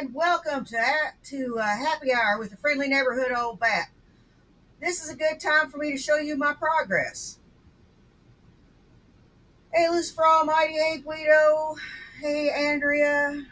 and welcome to Happy Hour with the Friendly Neighborhood Old Bat. This is a good time for me to show you my progress. Hey, Lucifer Almighty. Hey, Guido. Hey, Andrea.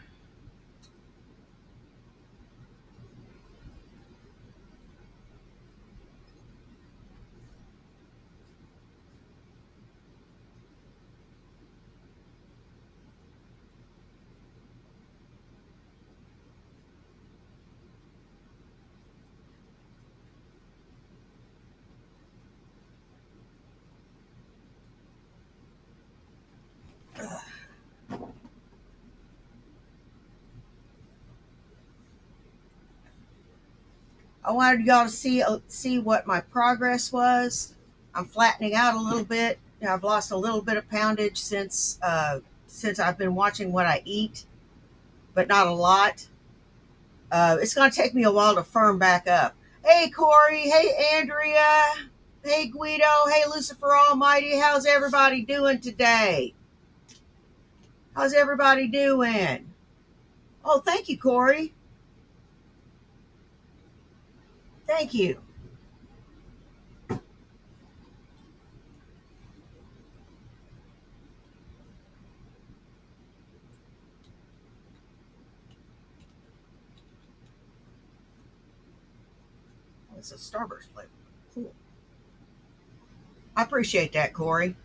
I wanted y'all to see what my progress was. I'm flattening out a little bit. I've lost a little bit of poundage since I've been watching what I eat, but not a lot. It's going to take me a while to firm back up. Hey, Corey. Hey, Andrea. Hey, Guido. Hey, Lucifer Almighty. How's everybody doing today? How's everybody doing? Oh, thank you, Corey. Thank you. Oh, it's a Starburst flavor. Cool. I appreciate that, Corey.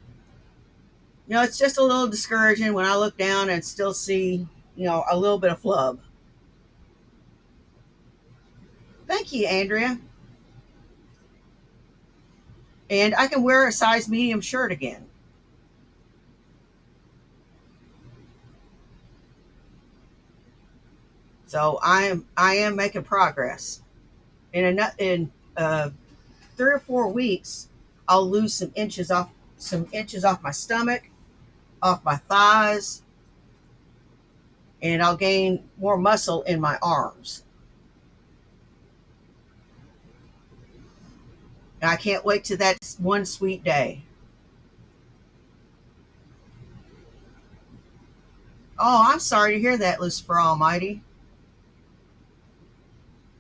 It's just a little discouraging when I look down and still see, a little bit of flub. Thank you, Andrea. And I can wear a size medium shirt again. So I am making progress. In 3 or 4 weeks, I'll lose some inches off my stomach, off my thighs, and I'll gain more muscle in my arms. And I can't wait to that one sweet day. Oh, I'm sorry to hear that, Lucifer Almighty.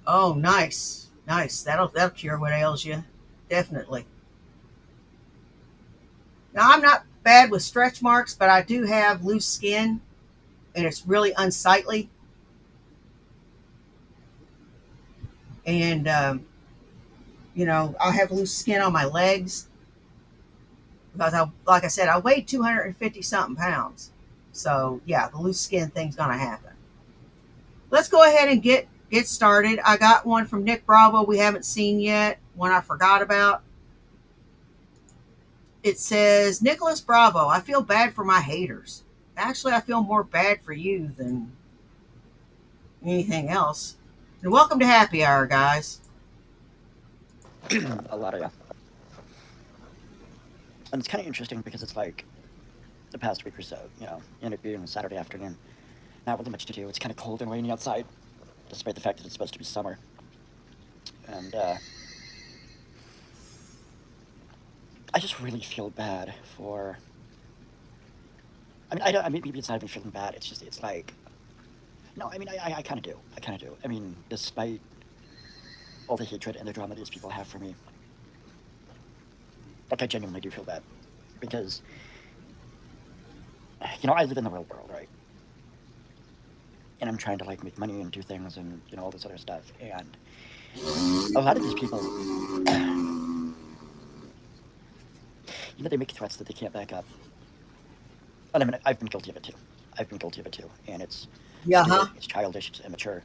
Oh, nice, nice. That'll cure what ails you, definitely. Now I'm not bad with stretch marks, but I do have loose skin, and it's really unsightly. And I have loose skin on my legs because like I said, I weighed 250 something pounds. So yeah, the loose skin thing's gonna happen. Let's go ahead and get started. I got one from Nick Bravo we haven't seen yet, one I forgot about. It says, Nicholas Bravo, I feel bad for my haters. Actually, I feel more bad for you than anything else. And welcome to Happy Hour, guys. A lot of yeah. And it's kind of interesting because it's like the past week or so, and it being Saturday afternoon, not really much to do. It's kind of cold and rainy outside, despite the fact that it's supposed to be summer. And I just really feel bad for. I mean, I don't. I mean, maybe it's not even feeling bad. It's like. No, I mean, I kind of do. I kind of do. I mean, despite all the hatred and the drama these people have for me, like I genuinely do feel bad because I live in the real world, right? And I'm trying to like make money and do things and all this other stuff. And a lot of these people, they make threats that they can't back up. And I mean, I've been guilty of it too. And it's Yeah, stupid, huh? it's childish, it's immature.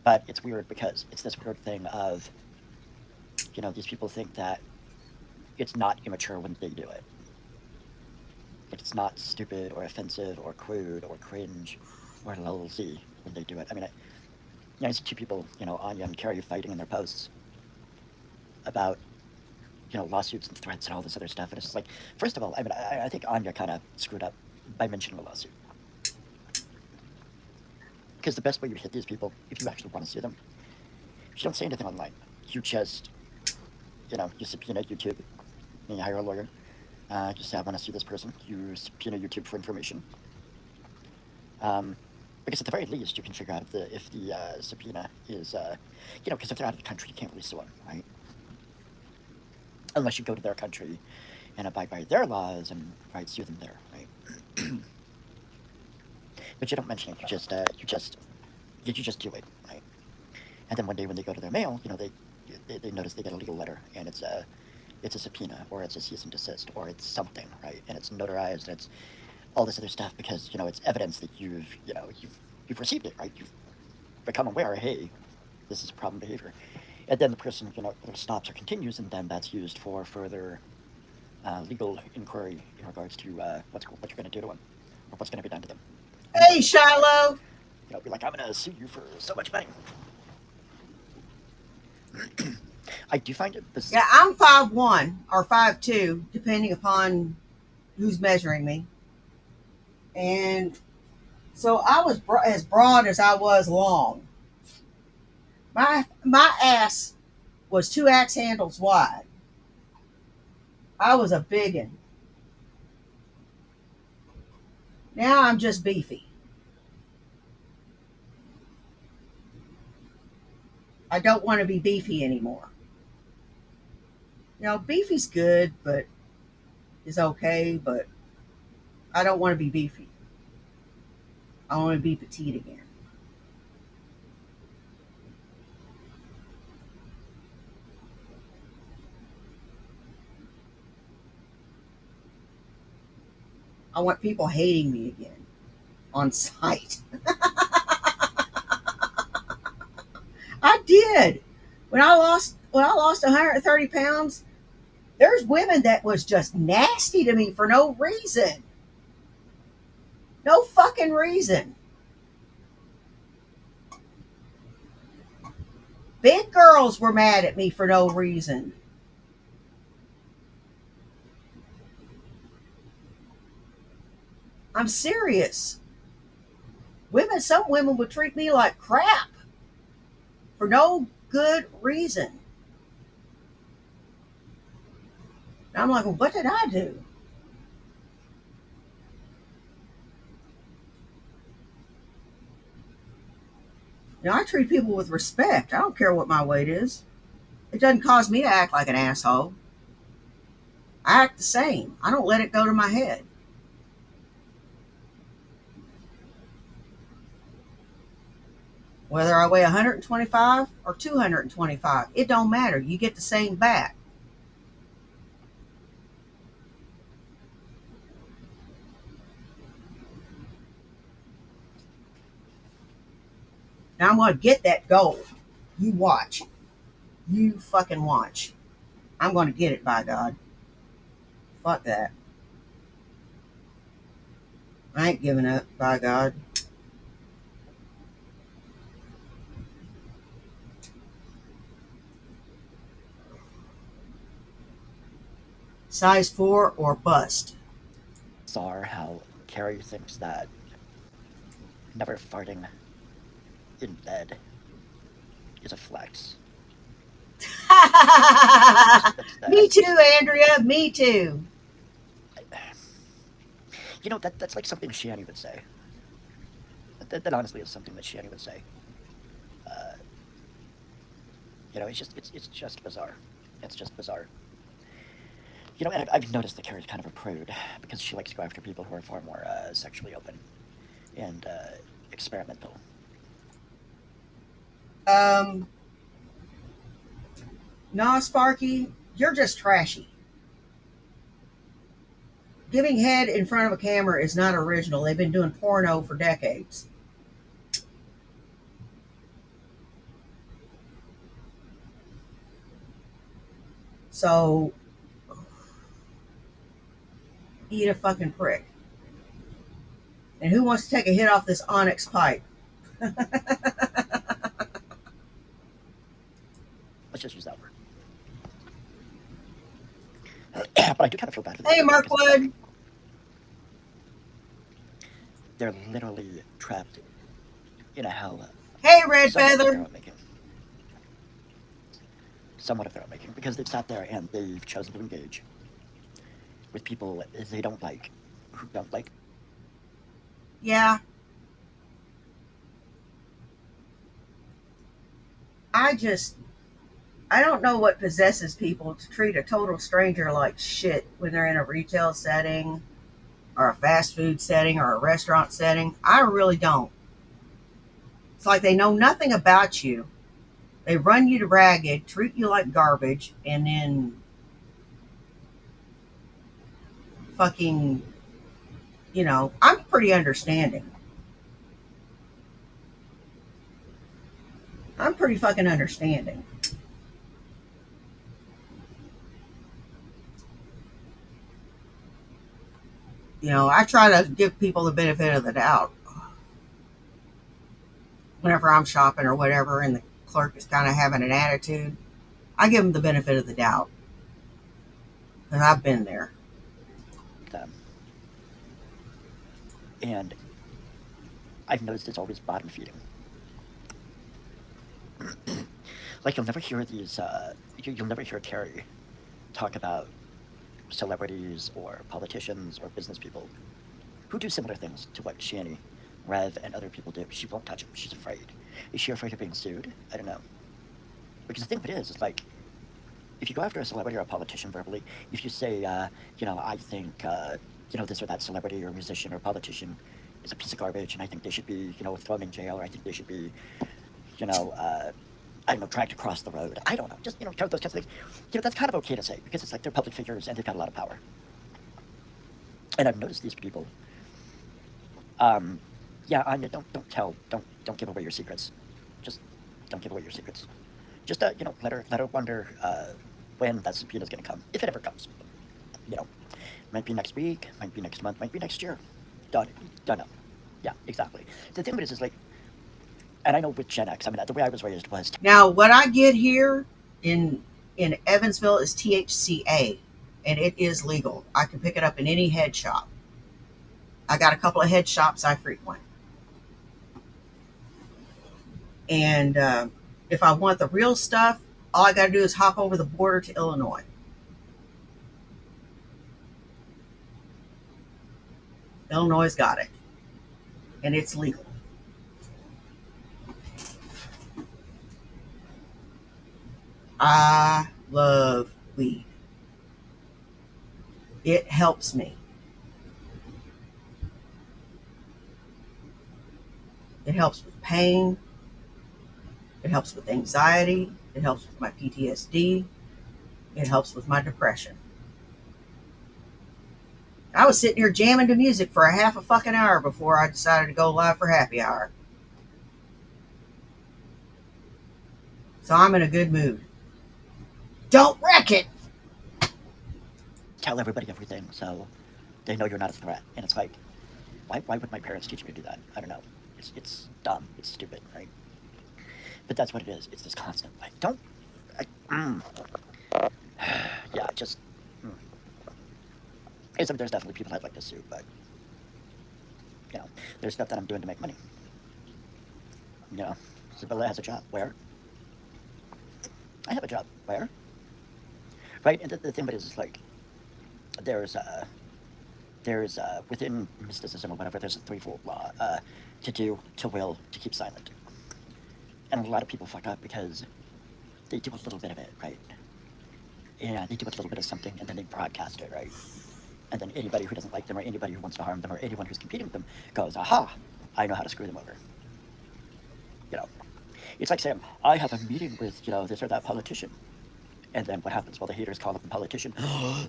But it's weird because it's this weird thing of, these people think that it's not immature when they do it. Like it's not stupid or offensive or crude or cringe or lousy when they do it. I mean, I see two people, Anya and Carrie fighting in their posts about, lawsuits and threats and all this other stuff. And it's just like, first of all, I mean, I think Anya kind of screwed up by mentioning a lawsuit. Because the best way you hit these people, if you actually want to sue them, you don't say anything online. You just, you subpoena YouTube, and you hire a lawyer. You say, I want to sue this person. You subpoena YouTube for information. Because at the very least, you can figure out if the subpoena is, because if they're out of the country, you can't really sue them, right? Unless you go to their country and abide by their laws and right sue them there, right? But you don't mention it. You just do it, right? And then one day when they go to their mail, they notice they get a legal letter, and it's a subpoena, or it's a cease and desist, or it's something, right? And it's notarized, and it's all this other stuff because it's evidence that you've received it, right? You've become aware, hey, this is a problem behavior, and then the person stops or continues, and then that's used for further legal inquiry in regards to what you're going to do to them, or what's going to be done to them. Hey, Shiloh. Be like, I'm going to sue you for so much money. I do find it bizarre. Yeah, I'm 5'1" or 5'2", depending upon who's measuring me. And so I was as broad as I was long. My ass was 2 axe handles wide. I was a biggin. Now I'm just beefy. I don't want to be beefy anymore. Beefy's good, but is okay, but I don't want to be beefy. I want to be petite again. I want people hating me again on sight. I did. When I lost 130 pounds, there's women that was just nasty to me for no reason. No fucking reason. Big girls were mad at me for no reason. I'm serious. Some women would treat me like crap for no good reason. And I'm like, well, what did I do? I treat people with respect. I don't care what my weight is. It doesn't cause me to act like an asshole. I act the same. I don't let it go to my head. Whether I weigh 125 or 225, it don't matter. You get the same back. Now I'm going to get that gold. You watch. You fucking watch. I'm going to get it, by God. Fuck that. I ain't giving up, by God. Size 4 or bust. Bizarre how Carrie thinks that never farting in bed is a flex. Me too, Andrea. Me too. That's like something Shani would say. That honestly is something that Shani would say. Uh, it's just bizarre. It's just bizarre. And I've noticed that Carrie's kind of a prude because she likes to go after people who are far more sexually open and experimental. Nah, Sparky, you're just trashy. Giving head in front of a camera is not original. They've been doing porno for decades. So, eat a fucking prick. And who wants to take a hit off this onyx pipe? Let's just use that word. But I do kind of feel bad for them. Hey, Markwood. They're literally trapped in a hell. Hey, Red Feather. Somewhat of their own making, because they've sat there and they've chosen to engage with people they don't like, who don't like. Yeah. I don't know what possesses people to treat a total stranger like shit when they're in a retail setting or a fast food setting or a restaurant setting. I really don't. It's like they know nothing about you. They run you to ragged, treat you like garbage, and then fucking, I'm pretty understanding. I'm pretty fucking understanding. I try to give people the benefit of the doubt whenever I'm shopping or whatever, and the clerk is kind of having an attitude. I give them the benefit of the doubt because I've been there. them. And I've noticed it's always bottom feeding. Like you'll never hear these. You'll never hear Terry talk about celebrities or politicians or business people who do similar things to what Shani, Rev, and other people do. She won't touch him. She's afraid. Is she afraid of being sued? I don't know. Because the thing of it is like, if you go after a celebrity or a politician verbally, if you say, I think, this or that celebrity or musician or politician is a piece of garbage and I think they should be, thrown in jail or I think they should be, you know, uh, I don't know, dragged across the road. I don't know. Just, those kinds of things. That's kind of okay to say because it's like they're public figures and they've got a lot of power. And I've noticed these people. Yeah, Anya, don't give away your secrets. Just don't give away your secrets. Just, let her wonder when that subpoena is going to come, if it ever comes. You know, might be next week, might be next month, might be next year. Don't know. Yeah, exactly. The thing is like, and I know with Gen X, I mean, the way I was raised was Now, what I get here in Evansville is THCA, and it is legal. I can pick it up in any head shop. I got a couple of head shops I frequent, and if I want the real stuff, all I got to do is hop over the border to Illinois. Illinois got it, and it's legal. I love weed. It helps me. It helps with pain. It helps with anxiety. It helps with my PTSD. It helps with my depression. I was sitting here jamming to music for a half a fucking hour before I decided to go live for happy hour. So I'm in a good mood. Don't wreck it! tell everybody everything so they know you're not a threat. And it's like, why would my parents teach me to do that? I don't know. It's dumb. It's stupid, right? But that's what it is. It's this constant, like, don't, I, yeah, just, mm. And so there's definitely people I'd like to sue, but, there's stuff that I'm doing to make money. Isabella has a job. Where? I have a job. Where? Right? And the thing of it is like, there's, within mysticism or whatever, there's a threefold law, to do, to will, to keep silent. And a lot of people fuck up because they do a little bit of it, right? And they do a little bit of something and then they broadcast it, right? And then anybody who doesn't like them or anybody who wants to harm them or anyone who's competing with them goes, aha, I know how to screw them over. It's like saying, I have a meeting with, this or that politician. And then what happens? Well, the haters call up the politician.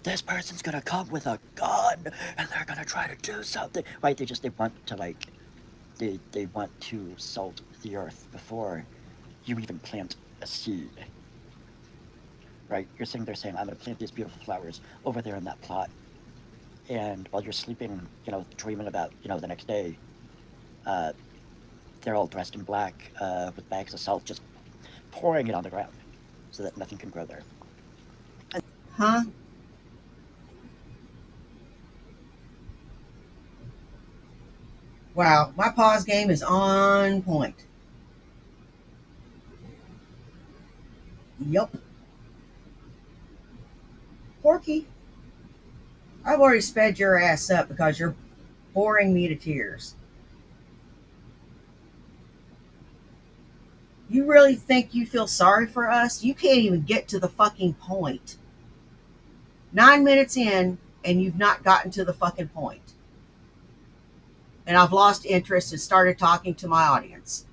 This person's going to come with a gun and they're going to try to do something. Right? They want to, like, they want to salt the earth before you even plant a seed. Right? You're sitting there saying, I'm going to plant these beautiful flowers over there in that plot. And while you're sleeping, dreaming about, the next day, they're all dressed in black with bags of salt, just pouring it on the ground so that nothing can grow there. Huh? Wow, my pause game is on point. Yup. Porky, I've already sped your ass up because you're boring me to tears. You really think you feel sorry for us? You can't even get to the fucking point. 9 minutes in, and you've not gotten to the fucking point. And I've lost interest and started talking to my audience.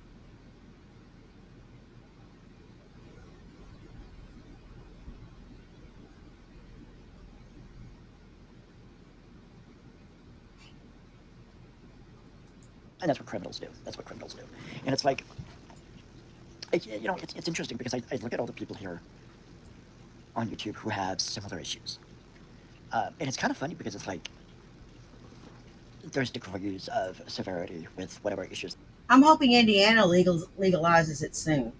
And that's what criminals do. That's what criminals do. And it's like, you know, it's interesting because I look at all the people here on YouTube who have similar issues. And it's kind of funny because it's like, there's degrees of severity with whatever issues. I'm hoping Indiana legalizes it soon.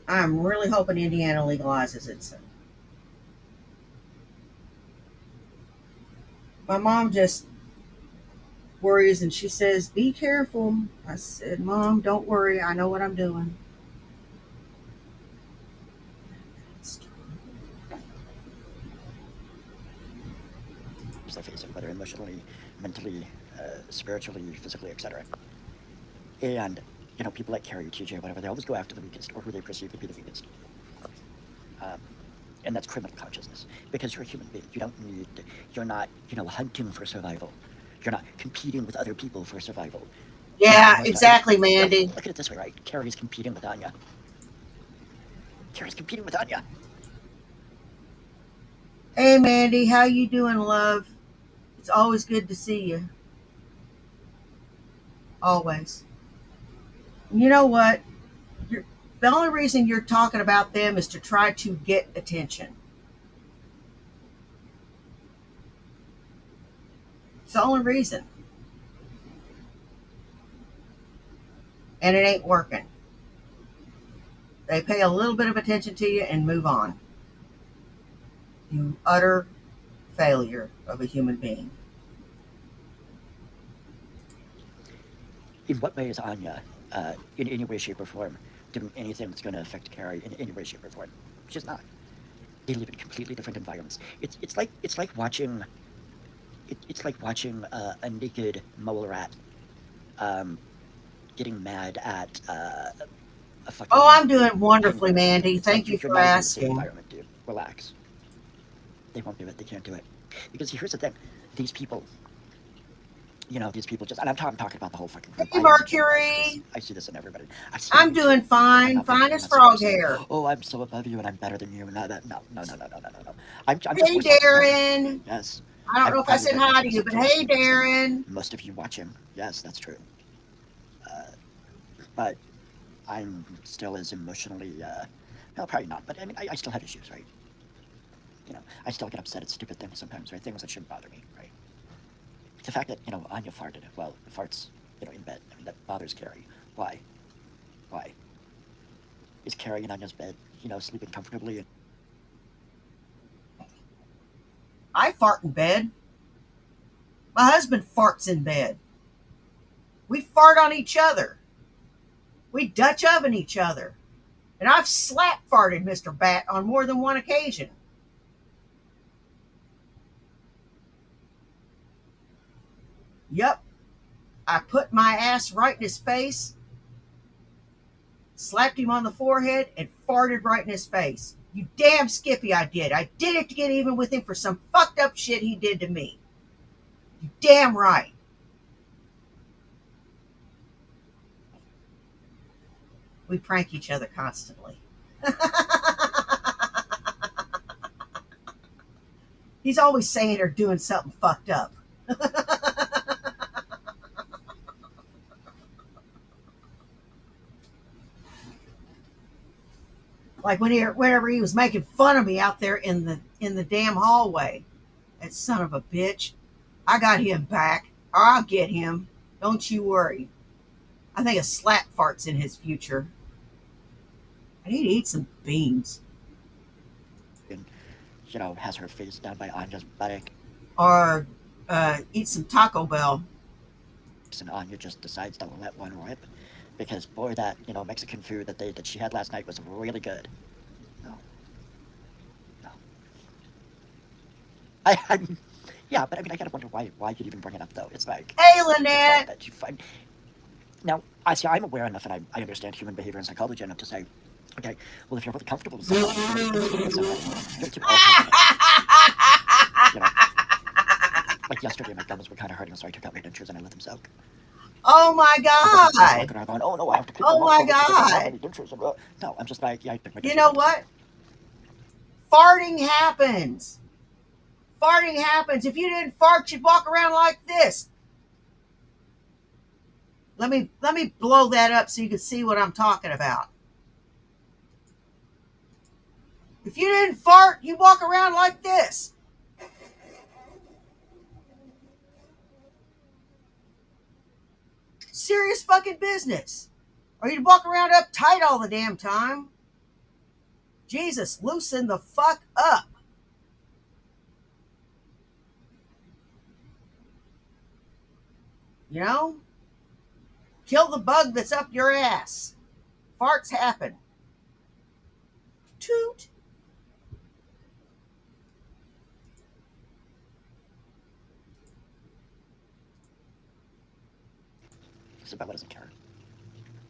I'm really hoping Indiana legalizes it soon. My mom just worries and she says, "Be careful." I said, "Mom, don't worry. I know what I'm doing." They're facing, whether emotionally, mentally, spiritually, physically, etc. And, you know, people like Carrie, TJ, whatever, they always go after the weakest or who they perceive to be the weakest. And that's criminal consciousness because you're a human being. You don't need, you're not, you know, hunting for survival. You're not competing with other people for survival. Yeah, exactly, Mandy. Look at it this way, right? Carrie's competing with Anya. Carrie's competing with Anya. Hey, Mandy, how you doing, love? It's always good to see you. Always. You know what? The only reason you're talking about them is to try to get attention. It's the only reason. And it ain't working. They pay a little bit of attention to you and move on. You utter failure of a human being. In what way is Anya, in any way, shape, or form, doing anything that's going to affect Carrie in any way, shape, or form? She's not. They live in completely different environments. It's like watching a naked mole rat getting mad at a fucking. Oh, I'm doing wonderfully, Mandy. Thank you for asking. Environment, dude. Relax. They won't do it. They can't do it. Because here's the thing: these people, you know, these people just. And I'm talking about the whole fucking group. Hey, Mercury. I see this in everybody. I'm doing fine. Fine as frog hair. Oh, I'm so above you and I'm better than you. No. I'm hey, Darren. Yes. I don't know if I said hi to you, but hey, Darren. Most of you watching. Yes, that's true. But I'm still as emotionally, no, probably not, but I mean, I still have issues, right? You know, I still get upset at stupid things sometimes, right? Things that shouldn't bother me, right? The fact that, you know, Anya farted, well, farts, you know, in bed, I mean, that bothers Carrie. Why? Why? Is Carrie in Anya's bed, you know, sleeping comfortably? I fart in bed. My husband farts in bed. We fart on each other. We Dutch oven each other. And I've slap farted Mr. Bat on more than one occasion. Yep. I put my ass right in his face, slapped him on the forehead, and farted right in his face. You damn Skippy, I did. I did it to get even with him for some fucked up shit he did to me. You damn right. We prank each other constantly. He's always saying or doing something fucked up. Like whenever he was making fun of me out there in the damn hallway. That son of a bitch. I got him back. Or I'll get him. Don't you worry. I think a slap fart's in his future. I need to eat some beans. And, you know, has her face down by Anya's buttock. Or eat some Taco Bell. And Anya just decides to let one rip. Because, boy, that, you know, Mexican food that she had last night was really good. No. I mean, yeah, but I mean, I gotta wonder why you'd even bring it up, though. It's like... Hey, Lynette! That you find... Now, I'm aware enough and I understand human behavior and psychology enough to say, okay, well, if you're really comfortable with somebody, if you're really intimate with somebody, you're going to keep all compliments. You know, like yesterday, my gums were kind of hurting, so I took out my dentures and I let them soak. Oh my It wasn't like God. walking around going, oh no, I have to keep Oh them off my because I don't have God. any dentures. And, no, I'm just like, yeah, I took my You dentures know out to what? soak. Farting happens. Farting happens. If you didn't fart, you'd walk around like this. Let me blow that up so you can see what I'm talking about. If you didn't fart, you'd walk around like this. Serious fucking business. Or you'd walk around uptight all the damn time. Jesus, loosen the fuck up. You know? Kill the bug that's up your ass. Farts happen. Toot. Isabella doesn't care.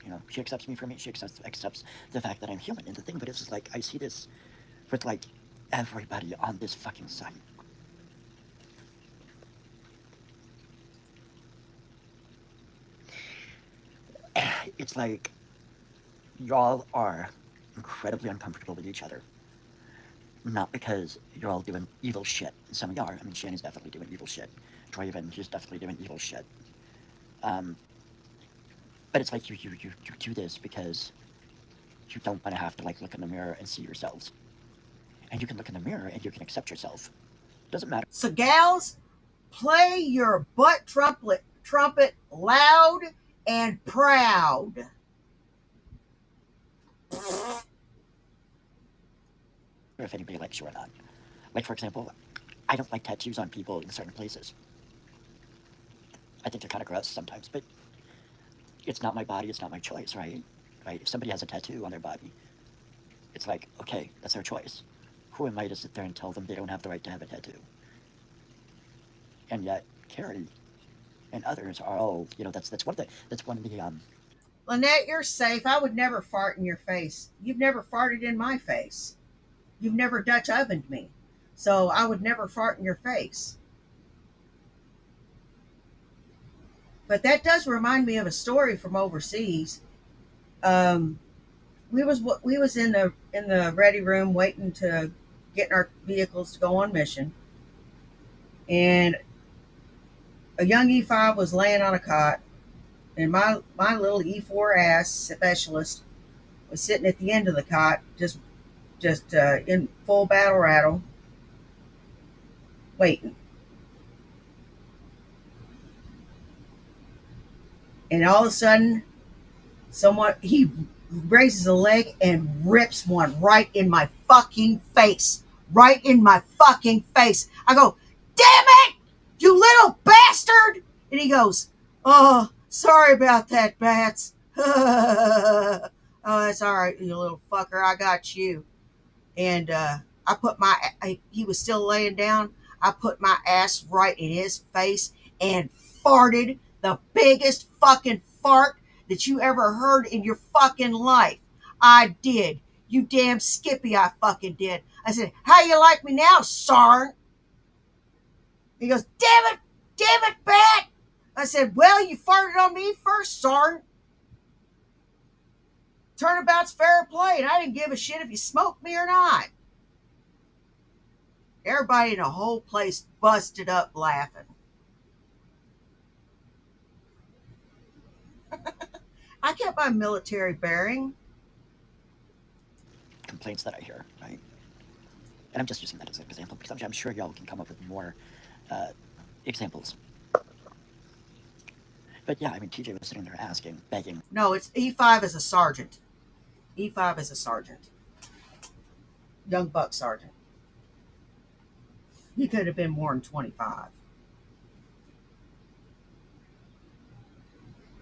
You know, she accepts me for me. She accepts the fact that I'm human. And the thing, but it's just like, I see this with like everybody on this fucking site. It's like, y'all are incredibly uncomfortable with each other. Not because you're all doing evil shit. Some of y'all are. I mean, Shannon's definitely doing evil shit. Draven, he's definitely doing evil shit. Um, but it's like you do this because you don't want to have to like look in the mirror and see yourselves. And you can look in the mirror and you can accept yourself. Doesn't matter So, gals, play your butt trumpet loud and proud. if anybody likes you or not. Like, for example, I don't like tattoos on people in certain places. I think they're kind of gross sometimes, but it's not my body, it's not my choice, right? Right? If somebody has a tattoo on their body, it's like, okay, that's their choice. Who am I to sit there and tell them they don't have the right to have a tattoo? And yet, Carrie and others are all, you know, that's one of the Lynette, you're safe. I would never fart in your face. You've never farted in my face. You've never Dutch ovened me. So I would never fart in your face. But that does remind me of a story from overseas. Um, we was in the ready room waiting to get in our vehicles to go on mission, and a young E5 was laying on a cot, and my little E4 ass specialist was sitting at the end of the cot, just in full battle rattle, waiting. And all of a sudden, someone he raises a leg and rips one right in my fucking face. Right in my fucking face. I go, damn it, you little bastard. And he goes, oh, sorry about that, Bats. Oh, that's all right, you little fucker. I got you. And I put he was still laying down. I put my ass right in his face and farted the biggest fucking fart that you ever heard in your fucking life. I did. You damn Skippy, I fucking did. I said, how you like me now, Sarn? He goes, damn it, Bat. I said, well, you farted on me first, Sarn. Turnabout's fair play, and I didn't give a shit if you smoked me or not. Everybody in the whole place busted up laughing. I kept my military bearing. complaints that I hear, right? And I'm just using that as an example because I'm sure y'all can come up with more uh, examples. But yeah, I mean, TJ was sitting there asking, begging. No, it's E5 is a sergeant. E5 is a sergeant. Young buck sergeant. He could have been more than 25.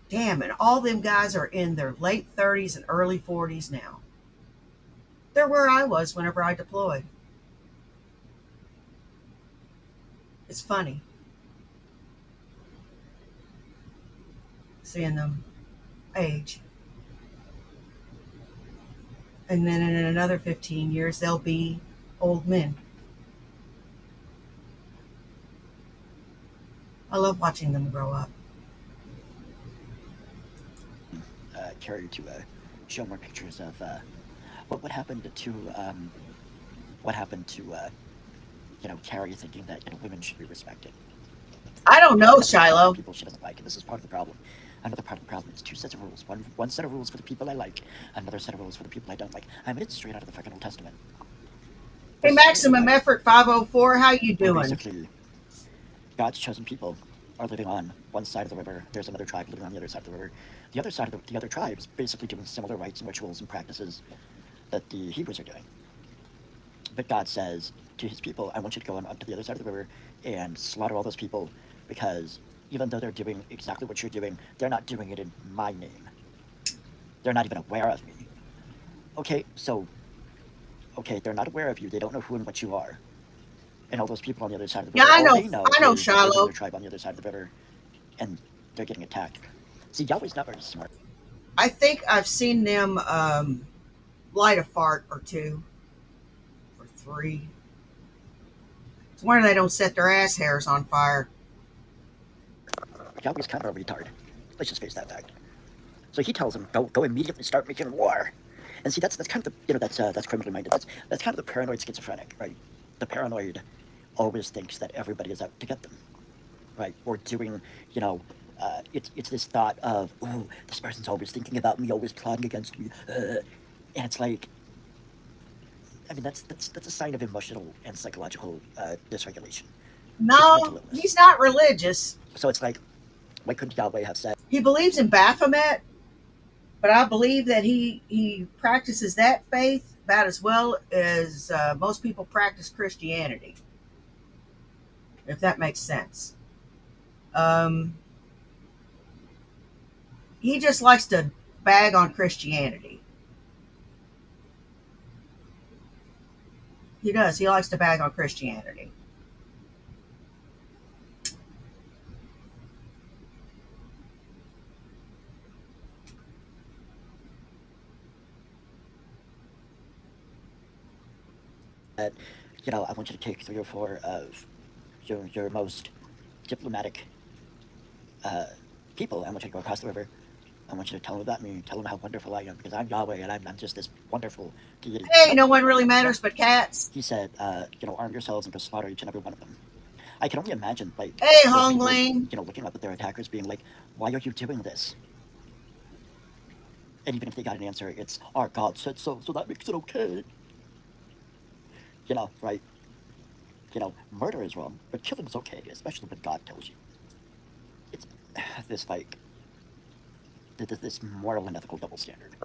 Damn, and all them guys are in their late 30s and early 40s now. They're where I was whenever I deployed. It's funny seeing them age. And then in another 15 years, they'll be old men. I love watching them grow up. Carrie to show more pictures of what happened to what happened to Carrie thinking that women should be respected. I don't know, And there's a bunch of Shiloh. people she doesn't like, and this is part of the problem. Another part of the problem is two sets of rules. One set of rules for the people I like, another set of rules for the people I don't like. I mean, it's straight out of the fucking Old Testament. Hey, This is crazy, Maximum right? Effort 504, how you Where doing? basically God's chosen people are living on one side of the river. There's another tribe living on the other side of the river. The other side of the other tribe is basically doing similar rites and rituals and practices that the Hebrews are doing. But God says to his people, I want you to go on to the other side of the river and slaughter all those people because even though they're doing exactly what you're doing, they're not doing it in my name. They're not even aware of me. Okay, so, okay, they're not aware of you. They don't know who and what you are. And all those people on the other side of the Yeah, river, I all know. they know I know, is that there's another Shiloh. tribe on the other side of the river and they're getting attacked. See, Yahweh's not very smart. I think I've seen them light a fart or two or three. It's where they don't set their ass hairs on fire. Yahweh's kind of a retard. Let's just face that fact. So he tells them, go immediately start making war. And see, that's kind of the that's criminally minded. That's kind of the paranoid schizophrenic, right? The paranoid always thinks that everybody is out to get them, right? Or doing, you know, it's this thought of, oh, this person's always thinking about me, always plotting against me, and it's like, I mean, that's a sign of emotional and psychological dysregulation. It's No, mental illness. he's not religious. So it's like, why couldn't Yahweh have said, He believes in Baphomet, but I believe that he practices that faith about as well as most people practice Christianity, if that makes sense. Um, he just likes to bag on Christianity. He does. He likes to bag on Christianity. I want you to take 3 or 4 of your most diplomatic uh, people. I want you to go across the river. I want you to tell them about me. Tell them how wonderful I am because I'm Yahweh and I'm just this wonderful deity. Hey, Nope. no one really Nope. matters but cats. He said, arm yourselves and go slaughter each and every one of them. I can only imagine, like, Hey, those people, Hongling. looking up at their attackers being like, why are you doing this? And even if they got an answer, it's, our God said so, so that makes it okay. Right? Murder is wrong, but killing's okay, especially when God tells you. It's this, like, this moral and ethical double standard.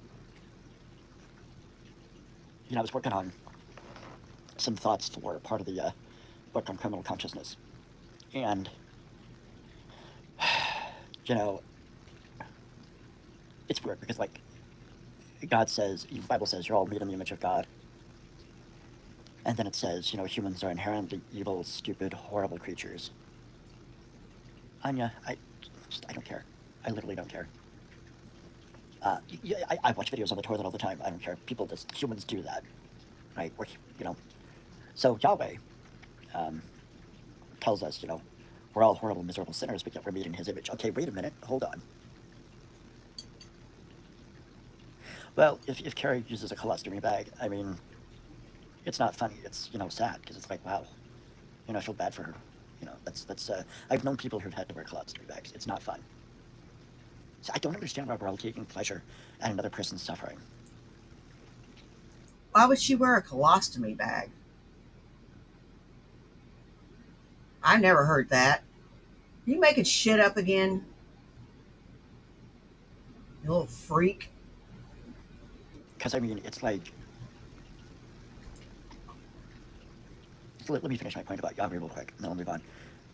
I was working on some thoughts for part of the book on criminal consciousness. And, you know, it's weird because, like, God says, the Bible says, you're all made in the image of God. And then it says, humans are inherently evil, stupid, horrible creatures. Anya, I don't care. I literally don't care. I watch videos on the toilet all the time. I don't care. Humans do that, right? So Yahweh um, tells us, we're all horrible, miserable sinners, but yet we're made in his image. Okay, wait a minute. Hold on. Well, if Carrie uses a colostomy bag, I mean, it's not funny. It's, sad because it's like, wow, I feel bad for her. I've known people who've had to wear colostomy bags. It's not fun. So I don't understand why we're all taking pleasure at another person's suffering. Why would she wear a colostomy bag? I never heard that. You making shit up again? You little freak. Because, I mean, it's like, let me finish my point about Yahweh real quick, and then I'll move on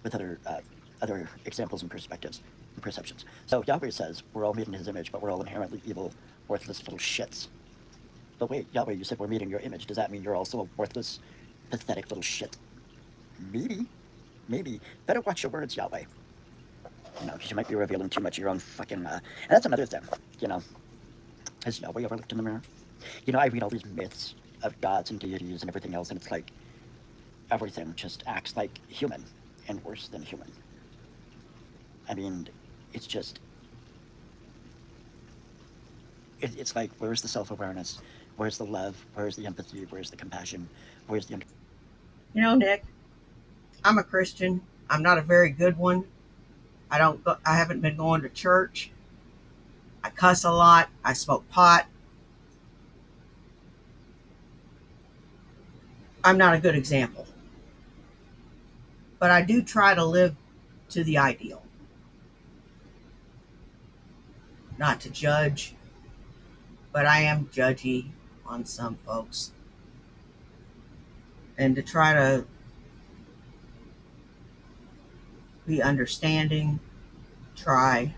with other examples and perspectives and perceptions. So Yahweh says we're all made in his image, but we're all inherently evil, worthless little shits. But wait, Yahweh, you said we're made in your image. Does that mean you're also a worthless, pathetic little shit? Maybe. Better watch your words, Yahweh. because you might be revealing too much of your own fucking, and that's another thing, has nobody ever looked in the mirror? I read all these myths of gods and deities and everything else, and it's like everything just acts like human and worse than human. I mean, it's just, it's like, where's the self-awareness? Where's the love? Where's the empathy? Where's the compassion? Where's the Nick, I'm a Christian. I'm not a very good one. I haven't been going to church. I cuss a lot. I smoke pot. I'm not a good example. But I do try to live to the ideal. Not to judge, but I am judgy on some folks. And to try to be understanding, try.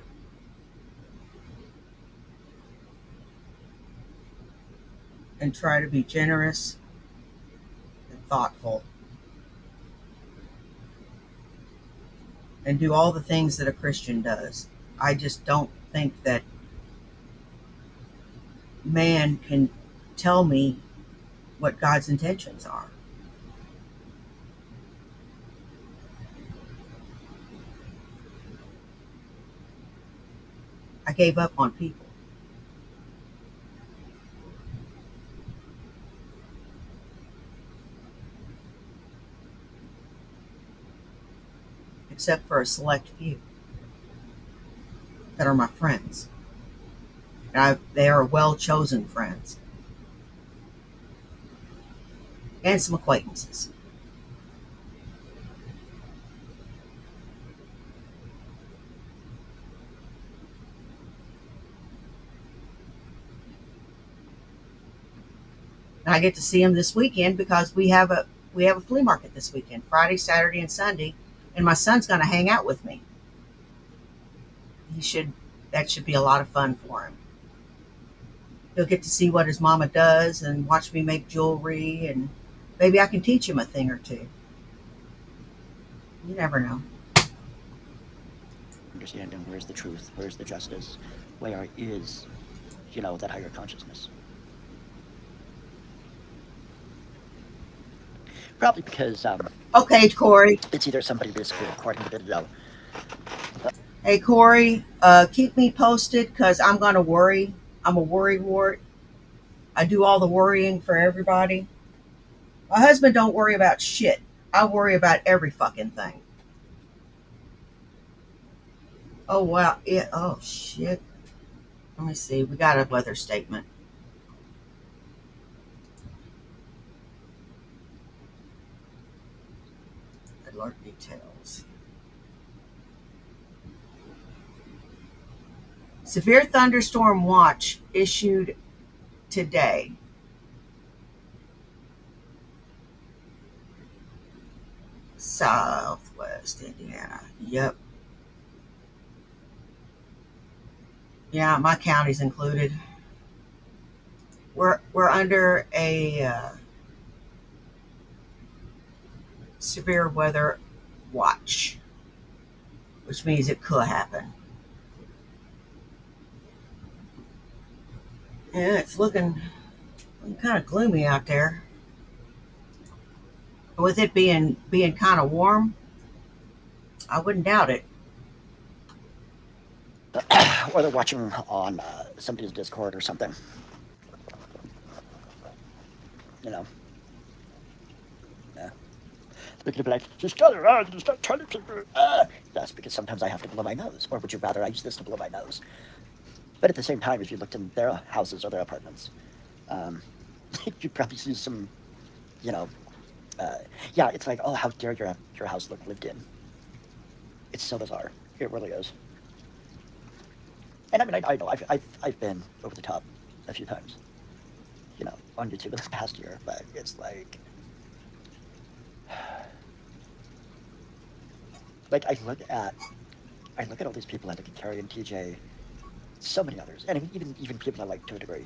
And try to be generous and thoughtful. And do all the things that a Christian does. I just don't think that man can tell me what God's intentions are. I gave up on people. Except for a select few that are my friends. They are well chosen friends. And some acquaintances. And I get to see them this weekend because we have a flea market this weekend, Friday, Saturday, and Sunday, and my son's going to hang out with me. That should be a lot of fun for him. He'll get to see what his mama does and watch me make jewelry, and maybe I can teach him a thing or two. You never know. understanding? Where's the truth? Where's the justice? Where is, that higher consciousness? Probably because Okay, Corey. it's either somebody basically recording the video. Hey, Corey, keep me posted because I'm going to worry. I'm a worry wart. I do all the worrying for everybody. My husband don't worry about shit. I worry about every fucking thing. Oh, wow. Yeah. Oh, shit. Let me see. We got a weather statement. Alert details. Severe thunderstorm watch issued today. Southwest Indiana. Yep. Yeah, my county's included. We're under a severe weather watch, which means it could happen. Yeah, it's looking kind of gloomy out there. With it being kind of warm, I wouldn't doubt it. Or they're watching on somebody's Discord or something. Yeah. They're gonna be like, just turn around, just start turning people. That's because sometimes I have to blow my nose. Or would you rather I use this to blow my nose? But at the same time, if you looked in their houses or their apartments, you'd probably see some, yeah, it's like, oh, how dare your house look lived in. It's so bizarre. It really is. And I mean, I know I've been over the top a few times, on YouTube this past year, but it's like I look at all these people. I look at Carrie and TJ, so many others, and even people I like to a degree.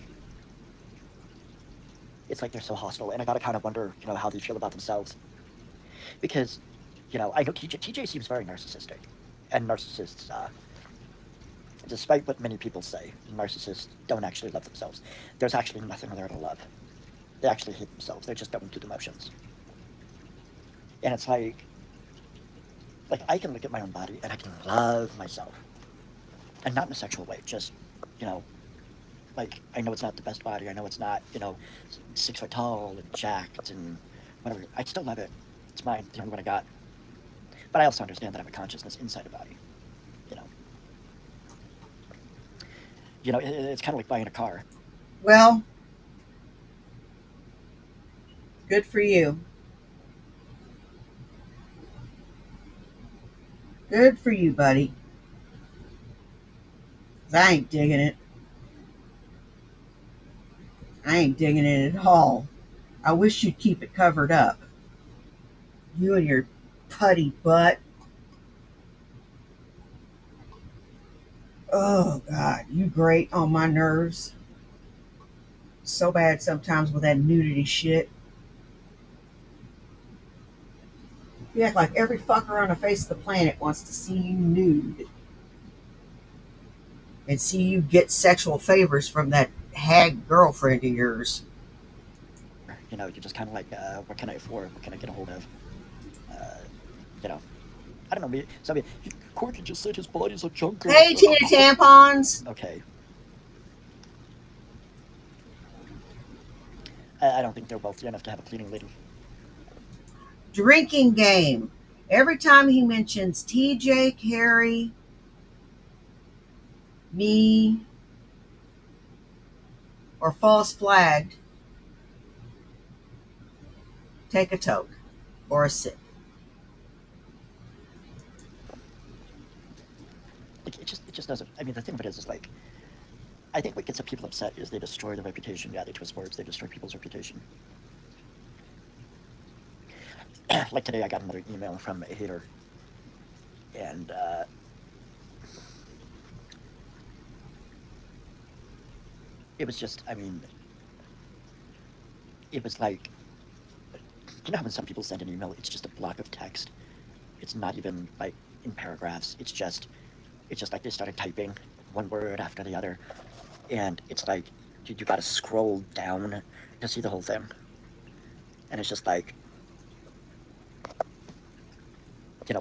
It's like they're so hostile, and I gotta kind of wonder, how they feel about themselves, because, I know TJ seems very narcissistic, And narcissists, despite what many people say, narcissists don't actually love themselves. There's actually nothing there to love. They actually hate themselves. They're just going through the motions. And it's like I can look at my own body and I can love myself, and not in a sexual way. Just, you know, like I know it's not the best body. I know it's not, 6 foot tall and jacked and whatever. I still love it. It's mine. The only one I got. But I also understand that I have a consciousness inside a body. You know, it's kind of like buying a car. Well, good for you. Good for you, buddy. 'Cause I ain't digging it. I ain't digging it at all. I wish you'd keep it covered up. You and your putty butt. Oh, God. You grate on my nerves. So bad sometimes with that nudity shit. You act like every fucker on the face of the planet wants to see you nude and see you get sexual favors from that hag girlfriend of yours. You're just kind of like, what can I afford? What can I get a hold of? Uh, you know, I don't know. Maybe somebody, Corky just said his body's a junker. Hey, Tina Tampons. Okay. I don't think they're wealthy enough to have a cleaning lady. Drinking game. Every time he mentions TJ, Carrie, me, or false flagged, take a toke or a sip. Like, it just doesn't. I mean, the thing of it is like, I think what gets people upset is they destroy their reputation. Yeah, they twist words. They destroy people's reputation. Like today, I got another email from a hater, and it was just. I mean, it was like, how when some people send an email, it's just a block of text. It's not even like in paragraphs. It's just like they started typing one word after the other, and it's like you got to scroll down to see the whole thing, and it's just like,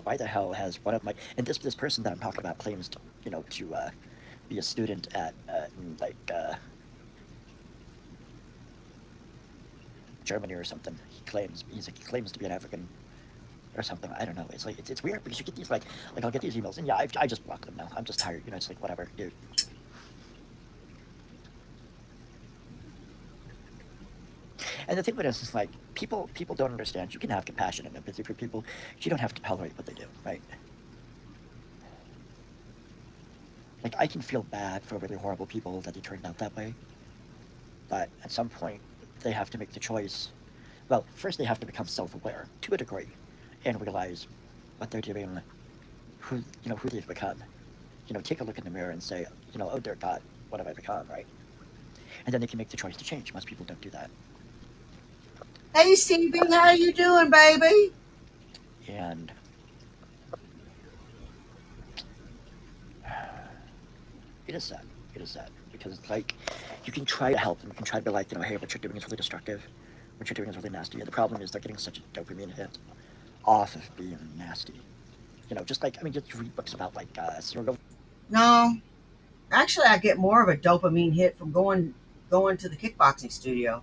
why the hell has one of my, and this person that I'm talking about claims to, be a student at like Germany or something. He claims to be an African or something. I don't know. It's like it's weird because you get these like I'll get these emails, and yeah, I just block them now. I'm just tired. It's like whatever, dude. And the thing with this is like people don't understand. You can have compassion and empathy for people. You don't have to tolerate what they do, right? Like I can feel bad for really horrible people that they turned out that way, but at some point they have to make the choice. Well, first they have to become self-aware to a degree, and realize what they're doing, who they've become. Take a look in the mirror and say, oh dear God, what have I become, right? And then they can make the choice to change. Most people don't do that. Hey, Stevie, how you doing, baby? And it is sad. It is sad because it's like you can try to help them. You can try to be like, hey, what you're doing is really destructive. What you're doing is really nasty. And the problem is they're getting such a dopamine hit off of being nasty. Just like, just read books about like serial. No, actually, I get more of a dopamine hit from going to the kickboxing studio.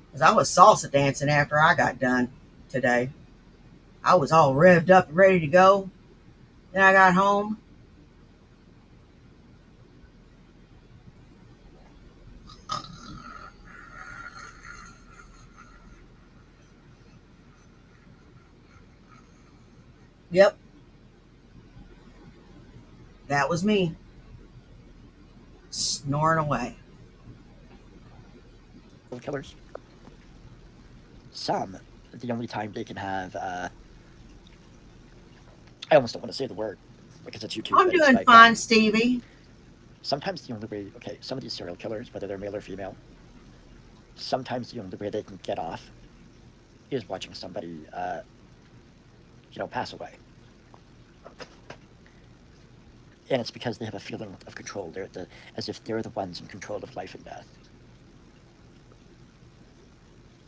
Because I was salsa dancing after I got done today. I was all revved up and ready to go. Then I got home. Yep, that was me. Snoring away. Killers. Some, the only time they can have, I almost don't want to say the word because it's YouTube. I'm But it's doing like, fine, Stevie. sometimes the only way, okay, some of these serial killers, whether they're male or female, sometimes the only way they can get off is watching somebody, pass away. And it's because they have a feeling of control. As if they're the ones in control of life and death.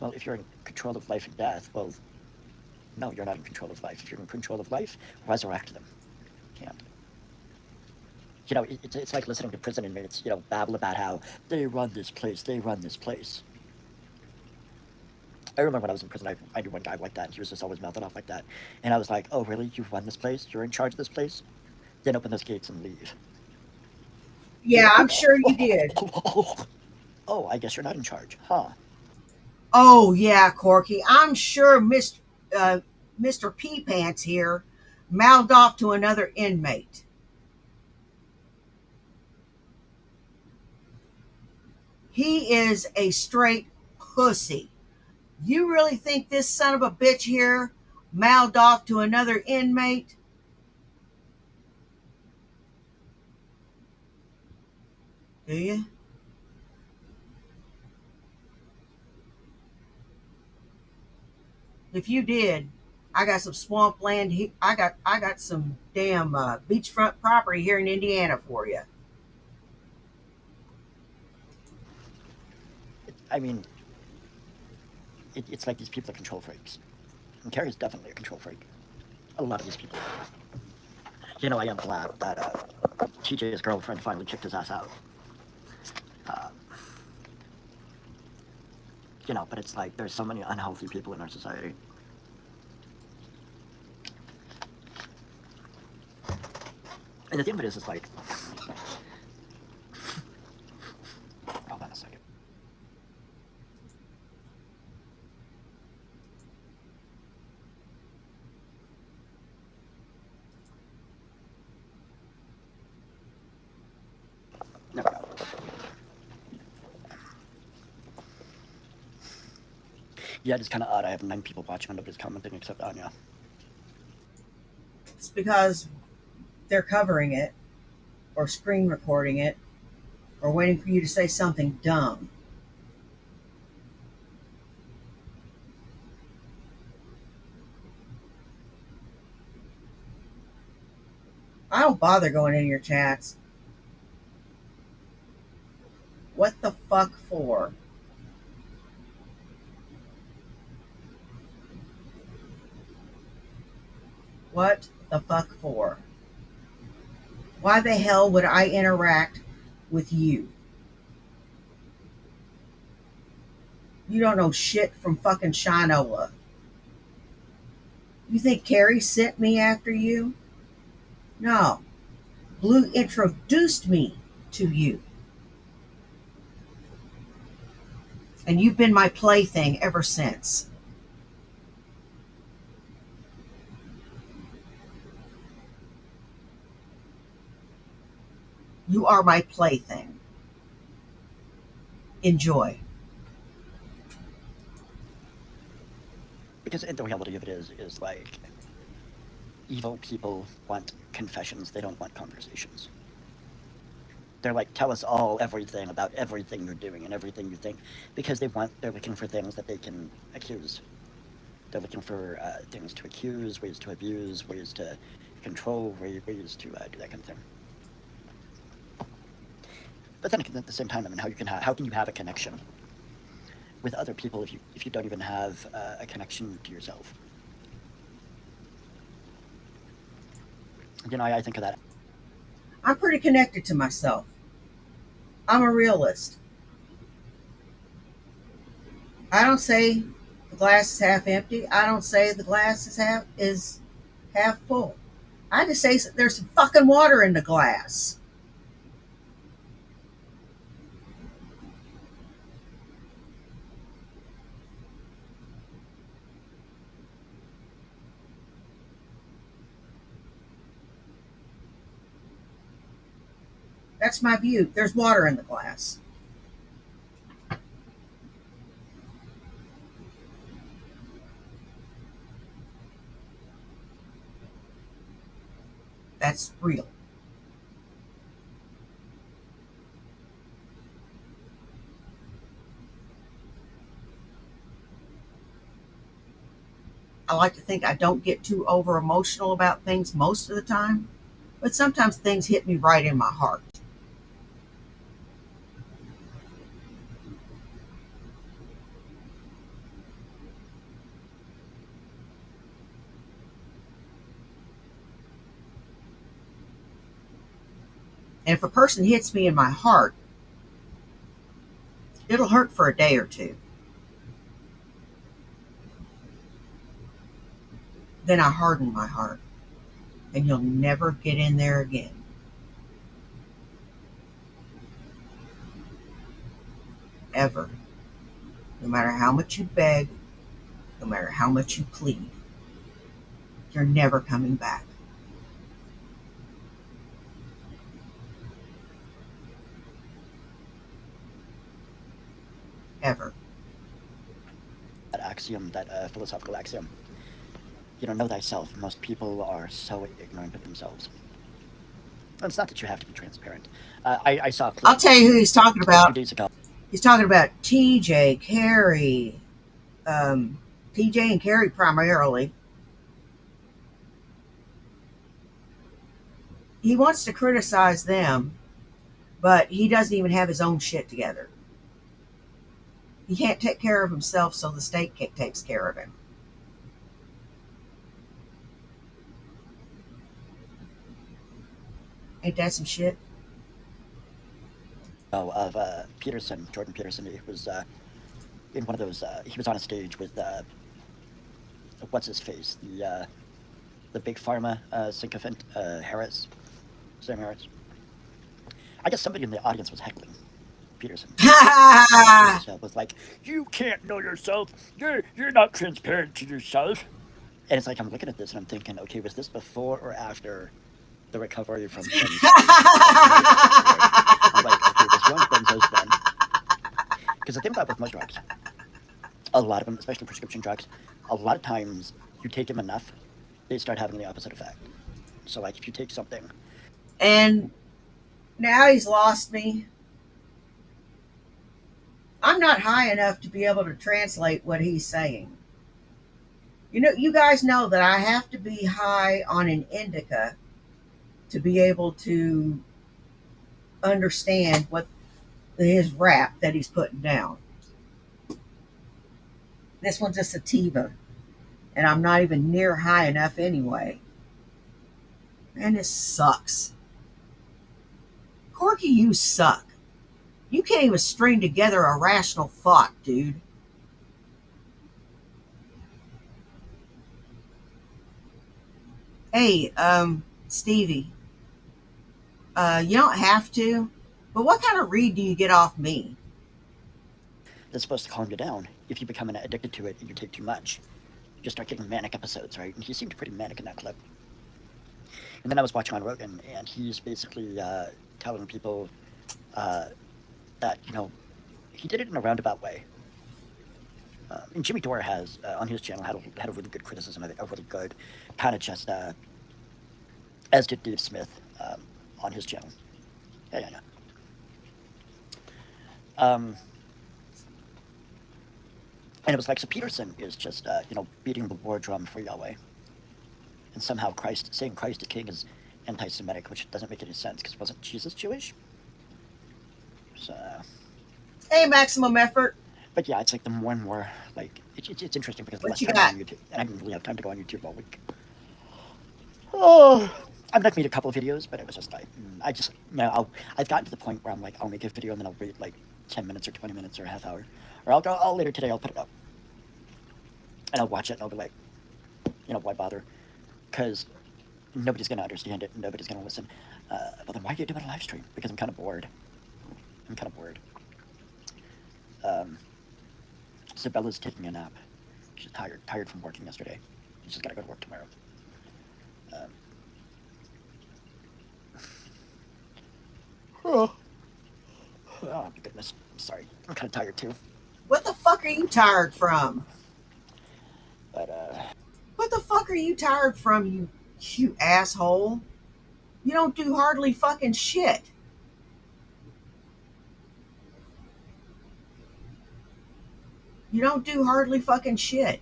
Well, if you're in control of life and death, well, no, you're not in control of life. If you're in control of life, resurrect them. Can't. It's like listening to prison inmates, babble about how they run this place, they run this place. I remember when I was in prison, I knew one guy like that, and he was just always mouthing off like that. And I was like, oh, really? You run this place? You're in charge of this place? Then open those gates and leave. He's Yeah, like, I'm sure you did. oh, I guess you're not in charge, huh? Oh yeah, Corky. I'm sure Mr. Pea Pants here mouthed off to another inmate. He is a straight pussy. You really think this son of a bitch here mouthed off to another inmate? Do you? If you did, I got some swamp land. I got some damn beachfront property here in Indiana for you. I mean, it's like these people are control freaks. And Carrie's definitely a control freak. A lot of these people. I am glad that TJ's girlfriend finally kicked his ass out. Uh, but it's like there's so many unhealthy people in our society. And the thing of it is like, hold on a second. There we go. Yeah, it's kind of odd. I have 9 people watching and nobody's commenting except Anya. It's because they're covering it or screen recording it or waiting for you to say something dumb. I don't bother going in your chats. What the fuck for? What the fuck for? Why the hell would I interact with you? You don't know shit from fucking Shinola. You think Carrie sent me after you? No. Blue introduced me to you. And you've been my plaything ever since. You are my plaything. Enjoy. Because the reality of it is like, evil people want confessions, they don't want conversations. They're like, tell us all everything about everything you're doing and everything you think, because they're looking for things that they can accuse. They're looking for things to accuse, ways to abuse, ways to control, ways to do that kind of thing. But then at the same time, I mean, how can you have a connection with other people if you don't even have a connection to yourself? I think of that. I'm pretty connected to myself. I'm a realist. I don't say the glass is half empty. I don't say the glass is half full. I just say there's some fucking water in the glass. That's my view. There's water in the glass. That's real. I like to think I don't get too over emotional about things most of the time, but sometimes things hit me right in my heart. And if a person hits me in my heart, it'll hurt for a day or two. Then I harden my heart, and you'll never get in there again. Ever. No matter how much you beg, no matter how much you plead, you're never coming back. Ever. That axiom, that philosophical axiom, know thyself. Most people are so ignorant of themselves. And it's not that you have to be transparent. I saw a clip I'll tell you who he's talking a few about. days ago. He's talking about TJ, Carrie, TJ and Carrie primarily. He wants to criticize them, but he doesn't even have his own shit together. He can't take care of himself, so the state takes care of him. Ain't that some shit? Of Peterson, Jordan Peterson. He was in one of those. He was on a stage with what's his face, the big pharma sycophant Harris, Sam Harris. I guess somebody in the audience was heckling Peterson. Was like, "You can't know yourself. You're not transparent to yourself." And it's like I'm looking at this and I'm thinking, okay, was this before or after the recovery from benzos? I'm like, okay, was he on benzos then? Because the thing about with most drugs, a lot of them, especially prescription drugs, a lot of times you take them enough, they start having the opposite effect. So like if you take something, And now he's lost me. I'm not high enough to be able to translate what he's saying. You guys know that I have to be high on an indica to be able to understand what his rap that he's putting down. This one's a sativa, and I'm not even near high enough anyway. Man, this sucks. Corky, you suck. You can't even string together a rational thought, dude. Hey, Stevie, you don't have to, but what kind of read do you get off me? that's supposed to calm you down. If you become addicted to it and you take too much, you start getting manic episodes, right? And he seemed pretty manic in that clip. And then I was watching on Rogan, and he's basically telling people that he did it in a roundabout way. And Jimmy Dore has on his channel had a really good criticism of it, a really good kind of just as did Dave Smith on his channel. Yeah. And it was like, so Peterson is just beating the war drum for Yahweh, and somehow saying Christ is king is anti-Semitic, which doesn't make any sense because wasn't Jesus Jewish? So. Hey, maximum effort. But yeah, it's like the more and more like it's interesting because the What less you time got? on YouTube, and I didn't really have time to go on YouTube all week. Oh, I've like made a couple of videos, but it was just like I just I've gotten to the point where I'm like I'll make a video and then I'll wait like 10 minutes or 20 minutes or a half hour, or I'll later today I'll put it up and I'll watch it and I'll be like, why bother? Because nobody's gonna understand it, nobody's gonna listen. But then why are you doing a live stream? Because I'm kind of bored. Sabella's taking a nap. She's tired from working yesterday. She's gotta go to work tomorrow. Oh my goodness. Sorry. I'm kind of tired too. What the fuck are you tired from? But, What the fuck are you tired from, you asshole? You don't do hardly fucking shit. You don't do hardly fucking shit.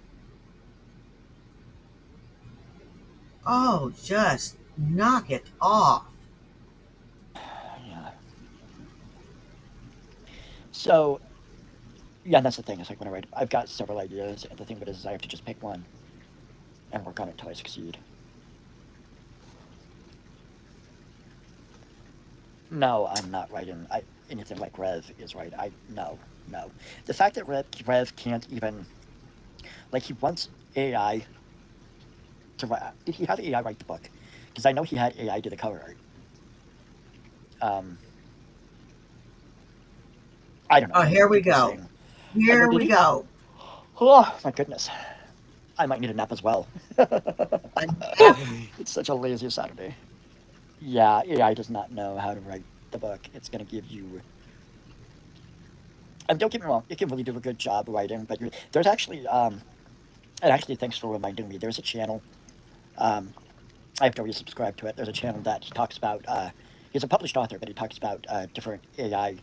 Oh, just Knock it off. Yeah. So yeah, that's the thing. It's like when I write, I've got several ideas, and the thing of it is I have to just pick one and work on it until I succeed. No, I'm not writing anything like Rev is right. No. The fact that Rev can't even like he wants AI to write. Did he have AI write the book? Because I know he had AI do the cover art. Um, I don't know. Oh, here we People are go. saying, I go, Here did we he? go. Oh my goodness, I might need a nap as well. A nap. It's such a lazy Saturday. Yeah, AI does not know how to write the book. It's going to give you. I mean, don't get me wrong, it can really do a good job writing, but there's actually, and actually, thanks for reminding me. There's a channel. Um, I have to resubscribe to it. There's a channel that he talks about. He's a published author, but he talks about different AI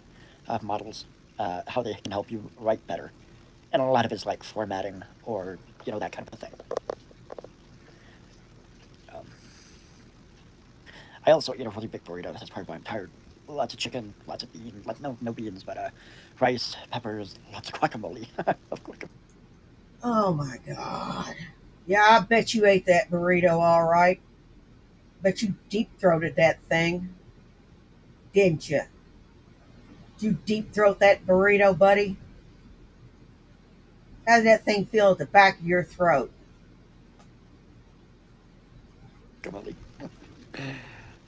models, how they can help you write better, and a lot of it is like formatting or that kind of a thing. Um, I also eat a really big burrito. That's probably why I'm tired. Lots of chicken, lots of beans. Like, no beans, but rice, peppers, lots of guacamole. Of course. Oh my God. Yeah, I bet you ate that burrito all right. Bet you deep throated that thing, didn't you? Did you deep throat that burrito, buddy? How did that thing feel at the back of your throat? Guacamole.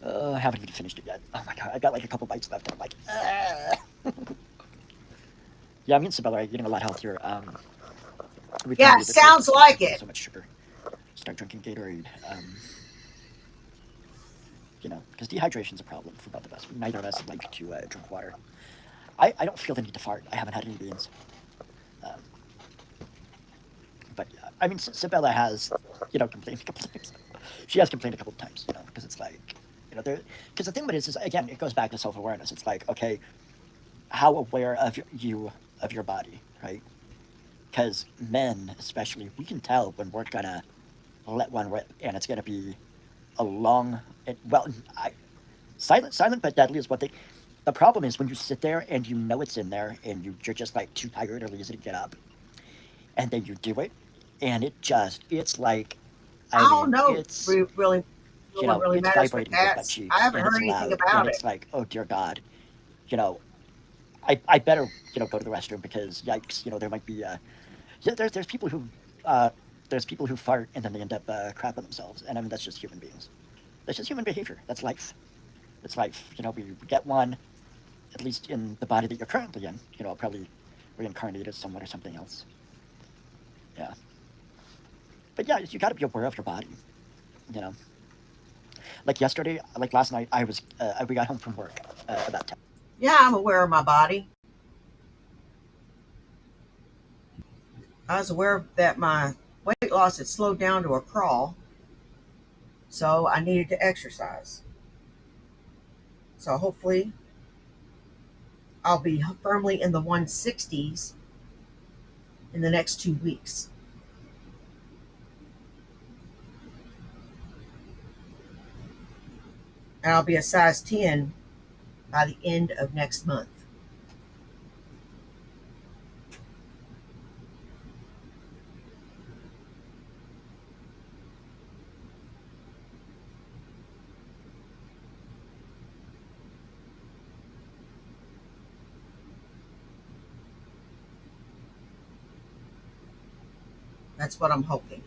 I haven't even finished it yet. Oh my god, I got like a couple bites left, and I'm like, yeah, me and Sabella are eating a lot healthier. We've kind Yeah, of made the choice to sounds stop like drinking it. so much sugar, start drinking Gatorade. Because dehydration's a problem for both of us. Neither of us like to drink water. I don't feel the need to fart. I haven't had any beans. Um, but yeah, I mean, Sabella has, complained a couple times. She has complained a couple of times, because it's like, there. Because the thing about it is again, it goes back to self awareness. It's like, okay, how aware of you of your body, right? Because men, especially, we can tell when we're gonna let one rip, and it's gonna be a long, well, silent but deadly is what they. The problem is when you sit there and you know it's in there, and you're just like too tired or lazy to get up, and then you do it, and it's like, I I don't mean, know. Really, no one really it's matters with vibrating your butt cats. I cheeks, haven't and it's heard anything loud, and about it. it's like, oh dear God, you know, I better go to the restroom because yikes, there might be yeah, there's people who uh, fart and then they end up crapping themselves, and I mean that's just human beings. That's just human behavior. That's life. It's life. We get one, at least in the body that you're currently in. Probably reincarnated somewhere or something else. Yeah, but yeah, you got to be aware of your body. You know, like yesterday, like last night, we got home from work about 10. Yeah, I'm aware of my body. I was aware that my weight loss had slowed down to a crawl, so I needed to exercise. So hopefully, I'll be firmly in the 160s in the next 2 weeks. And I'll be a size 10 by the end of next month. That's what I'm hoping.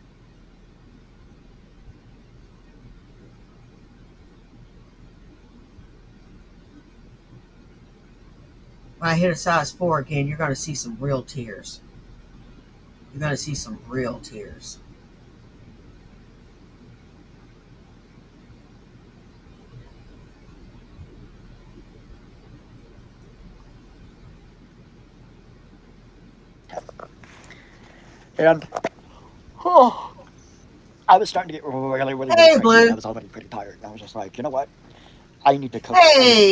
When I hit a size 4 again, you're going to see some real tears. You're going to see some real tears. And oh, I was starting to get really, really, really Hey, cranky, and I Blue. was already pretty tired. And I was just like, you know what? I need to cook.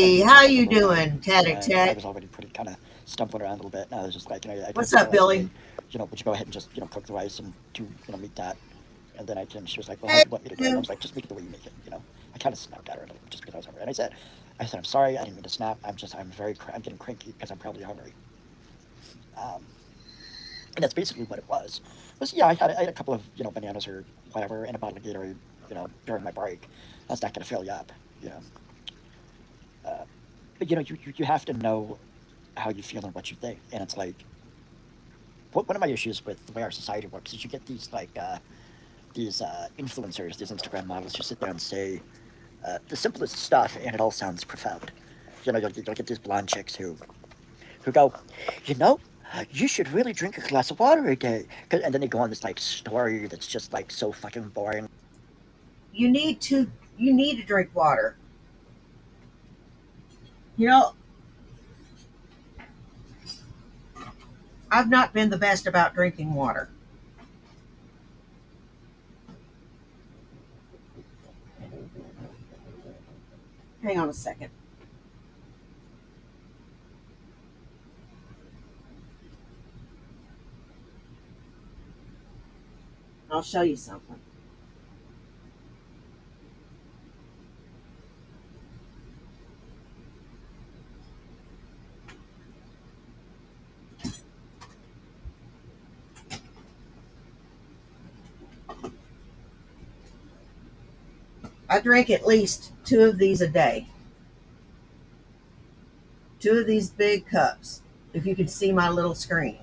I need Hey, to make how myself a you little dinner. doing, Teddy And I Ted? was already pretty kind of stumbling around a little bit. And I was just like, I told What's up, Sabella, I said, Billy? hey, would you go ahead and just, cook the rice and do, meat that. And then I can, she was like, well, how Hey, do you want me to do it? And I Blue. was like, just make it the way you make it. I kind of snapped at her just because I was hungry. And I said, I'm sorry, I didn't mean to snap. I'm getting cranky because I'm probably hungry. Um, and that's basically what it was. Yeah, I had a couple of bananas or whatever and a bottle of Gatorade, during my break. That's not going to fill you up, you know. Uh, but you have to know how you feel and what you think, and it's like one of my issues with the way our society works is you get these influencers, these Instagram models, who sit there and say the simplest stuff, and it all sounds profound. You'll get these blonde chicks who go, you know, you should really drink a glass of water a day. And then they go on this like story that's just like so fucking boring. You need to you need to drink water. You know, I've not been the best about drinking water. Hang on a second. I'll show you something. I drink at least two of these a day. Two of these big cups. If you can see my little screen.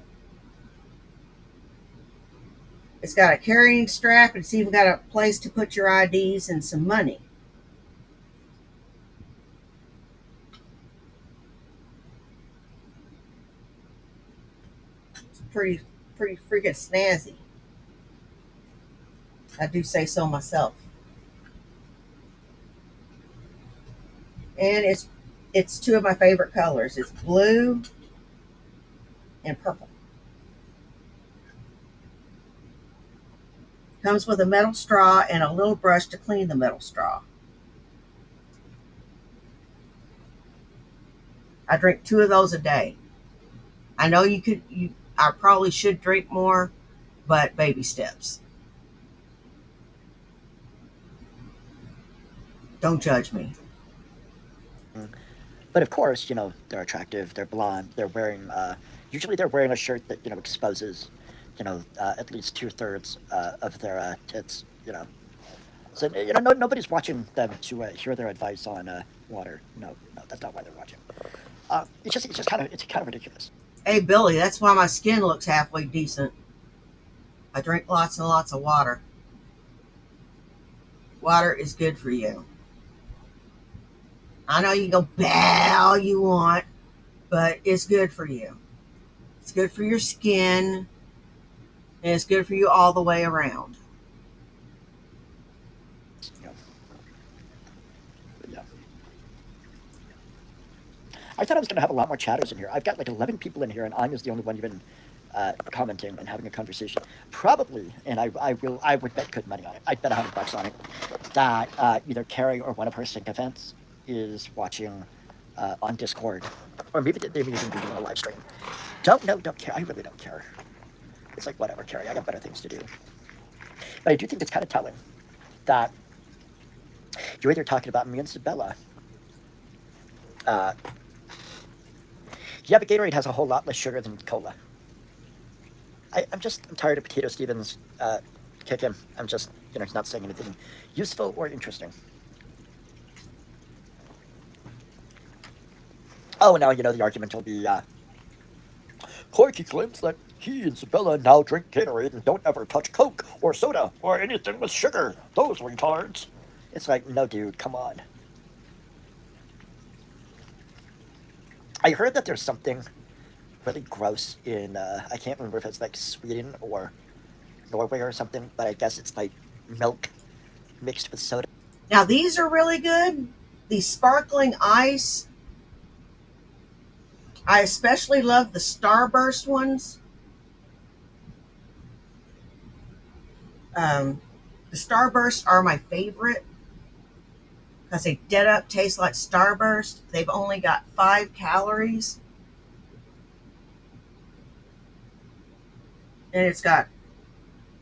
It's got a carrying strap. It's even got a place to put your IDs and some money. It's pretty freaking snazzy. I do say so myself. And it's two of my favorite colors. It's blue and purple. Comes with a metal straw and a little brush to clean the metal straw. I drink two of those a day. I know I probably should drink more, but baby steps. Don't judge me. But of course, they're attractive. They're blonde. Usually they're wearing a shirt that exposes, at least 2/3 of their tits. So nobody's watching them to hear their advice on water. No, no, that's not why they're watching. It's kind of ridiculous. Hey, Billy, that's why my skin looks halfway decent. I drink lots and lots of water. Water is good for you. I know you can go bad all you want, but it's good for you. It's good for your skin, and it's good for you all the way around. Yeah. Yeah. I thought I was going to have a lot more chatters in here. I've got like 11 people in here, and I'm just the only one even commenting and having a conversation. Probably, and I would bet good money on it. I'd bet $100 on it that either Carrie or one of her sycophants is watching on Discord, or maybe they've even been doing a live stream. Don't care. I really don't care. It's like whatever, Carrie. I got better things to do. But I do think it's kind of telling that you're either talking about me and Sabella. Uh, yeah, but Gatorade has a whole lot less sugar than cola. I'm tired of Potato Stevens kick him. I'm just, he's not saying anything useful or interesting. Oh, now, the argument will be, Clarky claims that he and Sabella now drink Gatorade and don't ever touch Coke or soda or anything with sugar. Those retards. It's like, no, dude, come on. I heard that there's something really gross in, I can't remember if it's like Sweden or Norway or something, but I guess it's like milk mixed with soda. Now, these are really good. The sparkling ice. I especially love the Starburst ones. The Starburst are my favorite because they dead up taste like Starburst. They've only got 5 calories. And it's got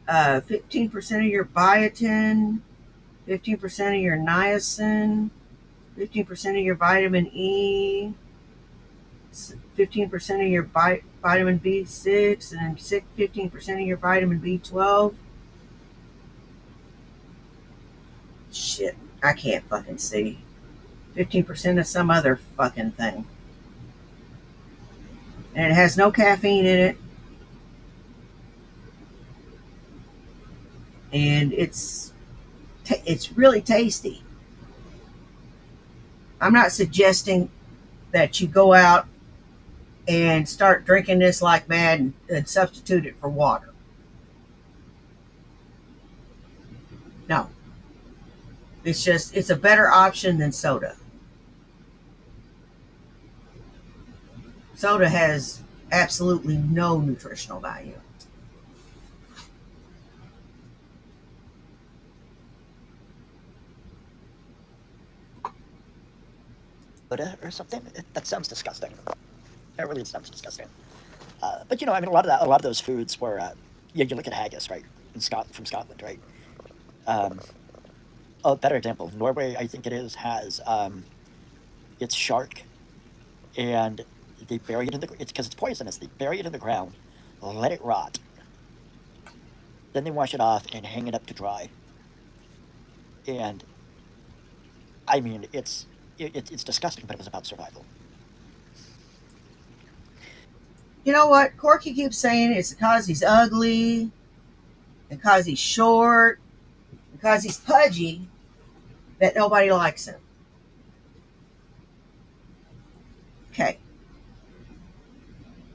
15% of your biotin, 15% of your niacin, 15% of your vitamin E, 15% of your vitamin B6, and 15% of your vitamin B12. Shit, I can't fucking see. 15% of some other fucking thing. And it has no caffeine in it. And it's really tasty. I'm not suggesting that you go out and start drinking this like mad and substitute it for water. No. It's a better option than soda. Soda has absolutely no nutritional value. Soda or something? That sounds disgusting. That really sounds disgusting. But I mean, a lot of those foods were, yeah. You look at haggis, right? From Scotland, right? Um, a better example, Norway, I think it is, has it's shark, and they bury it in the. It's because it's poisonous. They bury it in the ground, let it rot, then they wash it off and hang it up to dry. And I mean, it's disgusting, but it was about survival. You know what? Corky keeps saying it's because he's ugly, because he's short, because he's pudgy, that nobody likes him. Okay.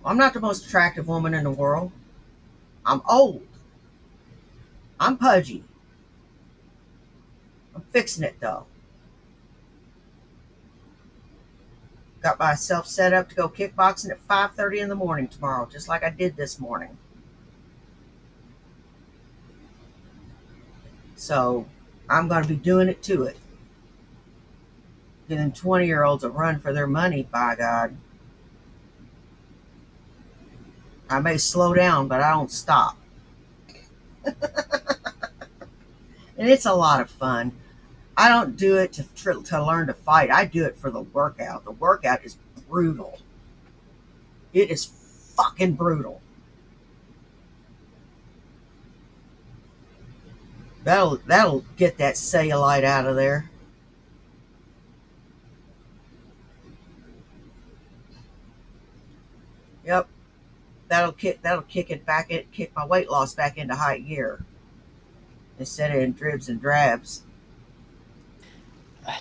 Well, I'm not the most attractive woman in the world. I'm old. I'm pudgy. I'm fixing it though. Got myself set up to go kickboxing at 5:30 in the morning tomorrow, just like I did this morning. So I'm going to be doing it to it. Giving 20-year-olds a run for their money, by God. I may slow down, but I don't stop. And it's a lot of fun. I don't do it to learn to fight. I do it for the workout. The workout is brutal. It is fucking brutal. That'll get that cellulite out of there. Yep, kick my weight loss back into high gear instead of in dribs and drabs.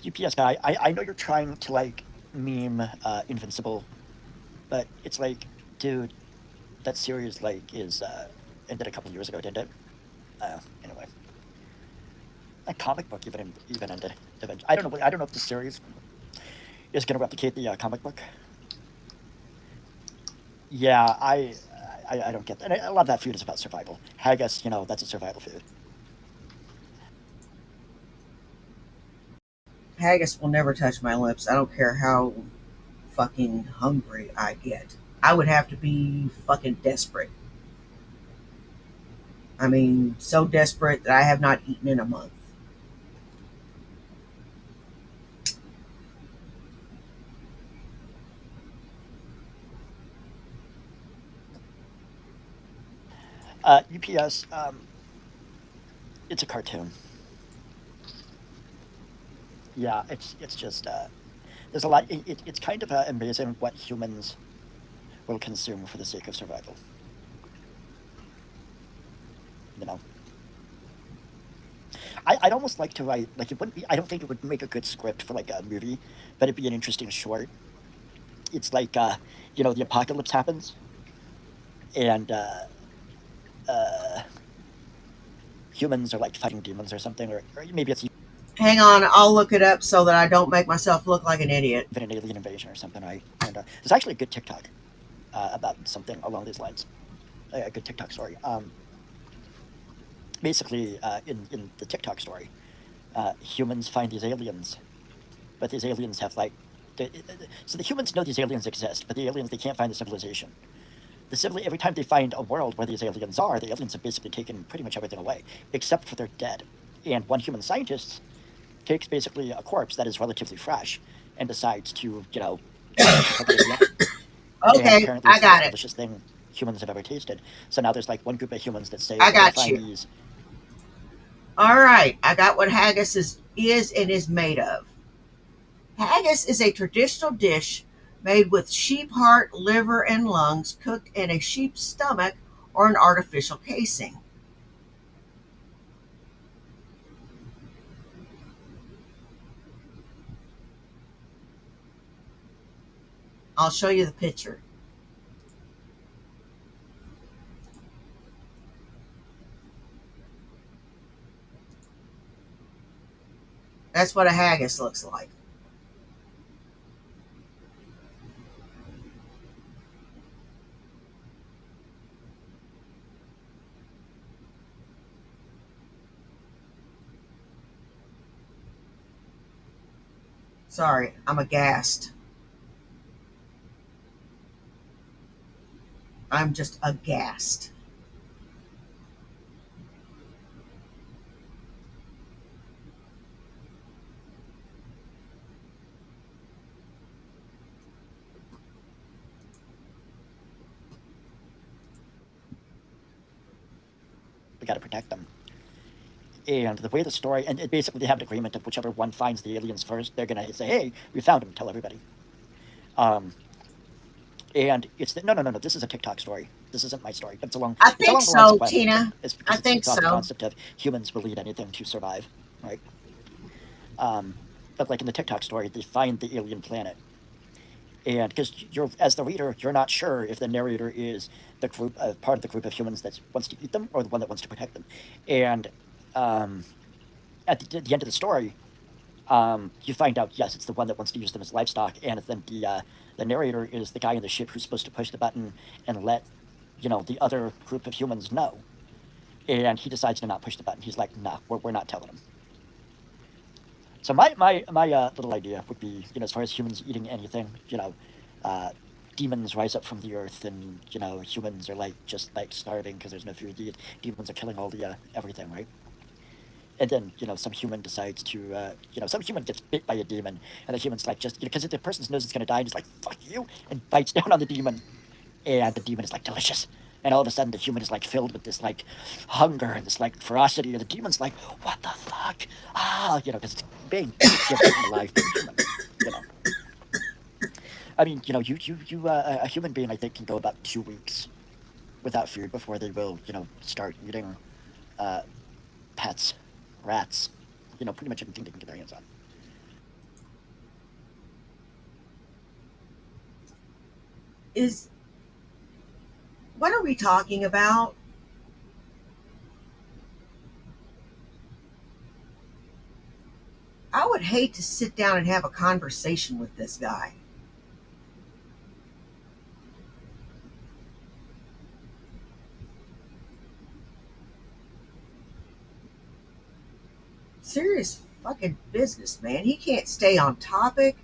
UPS guy, I know you're trying to like meme Invincible, but it's like, dude, that series like is ended a couple years ago, didn't it? Anyway, that comic book even ended. Eventually. I don't know. I don't know if the series is going to replicate the comic book. Yeah, I don't get that. And a lot of that food is about survival. Haggis, that's a survival food. Haggis will never touch my lips. I don't care how fucking hungry I get. I would have to be fucking desperate. I mean, so desperate that I have not eaten in a month. UPS, it's a cartoon. Yeah, it's just there's a lot. It's kind of amazing what humans will consume for the sake of survival. You know, I'd almost like to write like it wouldn't be. I don't think it would make a good script for like a movie, but it'd be an interesting short. It's like the apocalypse happens, and uh, humans are like fighting demons or something, or maybe it's Hang on, I'll look it up so that I don't make myself look like an idiot. even an alien invasion or something, right? And there's actually a good TikTok about something along these lines. A good TikTok story. Basically, in the TikTok story, humans find these aliens, but these aliens have like, so the humans know these aliens exist, but the aliens they can't find the civilization. Every time they find a world where these aliens are, the aliens have basically taken pretty much everything away, except for they're dead. And one human scientist takes basically a corpse that is relatively fresh and decides to, cook it again. And Okay, apparently, I it's the most got it. delicious thing humans have ever tasted. So now there's like one group of humans that say, I we're going to got find you. these. All right, I got what haggis is and is made of. Haggis is a traditional dish made with sheep heart, liver, and lungs cooked in a sheep's stomach or an artificial casing. I'll show you the picture. That's what a haggis looks like. Sorry, I'm aghast. I'm just aghast. We got to protect them. And the way the story, and basically they have an agreement of whichever one finds the aliens first, they're going to say, hey, we found them, tell everybody. Um, and it's no, no, no, no. This is a TikTok story. This isn't my story. But I it's think along the lines of so, what I'm thinking. Tina. It's I because think it's off the so. concept of humans will eat anything to survive, right? Um, but like in the TikTok story, they find the alien planet, and because you're as the reader, you're not sure if the narrator is the group part of the group of humans that wants to eat them or the one that wants to protect them, and um, at the end of the story, you find out yes, it's the one that wants to use them as livestock, and then the narrator is the guy in the ship who's supposed to push the button and let the other group of humans know, and he decides to not push the button. He's like, nah, we're not telling them. So my little idea would be, as far as humans eating anything, uh, demons rise up from the earth, and humans are like just like starving because there's no food to eat. Demons are killing all the everything, right? And then some human decides to some human gets bit by a demon, and the human's like just because the person knows it's gonna die, and he's like fuck you, and bites down on the demon, and the demon is like delicious. And all of a sudden, the human is like filled with this like hunger and this like ferocity, and the demon's like, "What the fuck?" Because it's being eaten alive being human. You know, I mean, a human being, I think, can go about 2 weeks without food before they will, start eating uh, pets, rats, pretty much anything they can get their hands on. Is what are we talking about? I would hate to sit down and have a conversation with this guy. Serious fucking business, man. He can't stay on topic.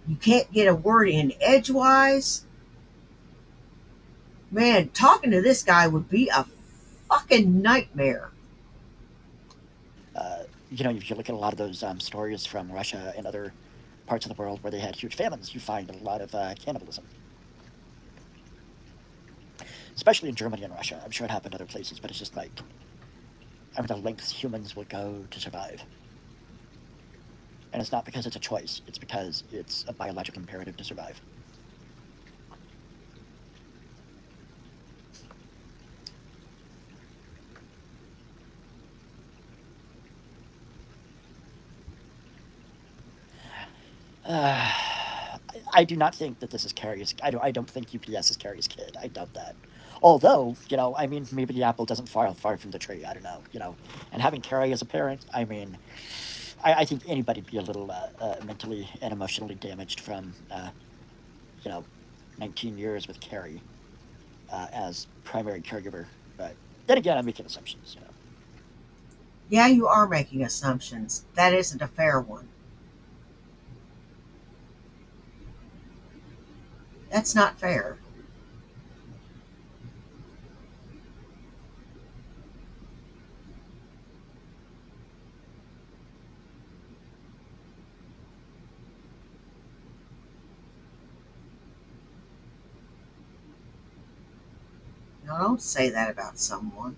You can't get a word in edgewise. Man, talking to this guy would be a fucking nightmare. If you look at a lot of those stories from Russia and other parts of the world where they had huge famines, you find a lot of cannibalism, especially in Germany and Russia. I'm sure it happened other places, but it's just like, I mean, the lengths humans will go to survive. And it's not because it's a choice, it's because it's a biological imperative to survive. Uh, I do not think that this is Carrie's. I don't think UPS is Carrie's kid. I doubt that. Although, I mean, maybe the apple doesn't fall far from the tree. I don't know. And having Carrie as a parent, I mean, I think anybody'd be a little mentally and emotionally damaged from, you know, 19 years with Carrie as primary caregiver. But then again, I'm making assumptions. Yeah, you are making assumptions. That isn't a fair one. That's not fair. Now, don't say that about someone.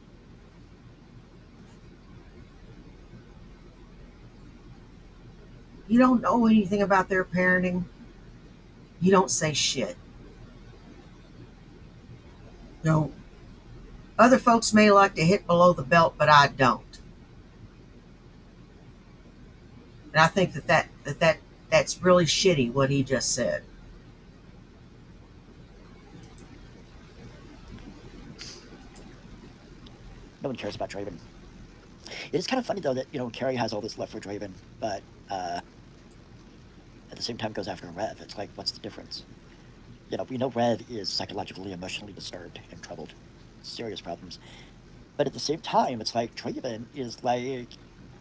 You don't know anything about their parenting. You don't say shit. No, other folks may like to hit below the belt, but I don't. And I think that's really shitty what he just said. No one cares about Draven. It is kind of funny though that Carrie has all this love for Draven, but at the same time goes after Rev. It's like, what's the difference? We know Rev is psychologically, emotionally disturbed and troubled, serious problems. But at the same time, it's like Draven is like,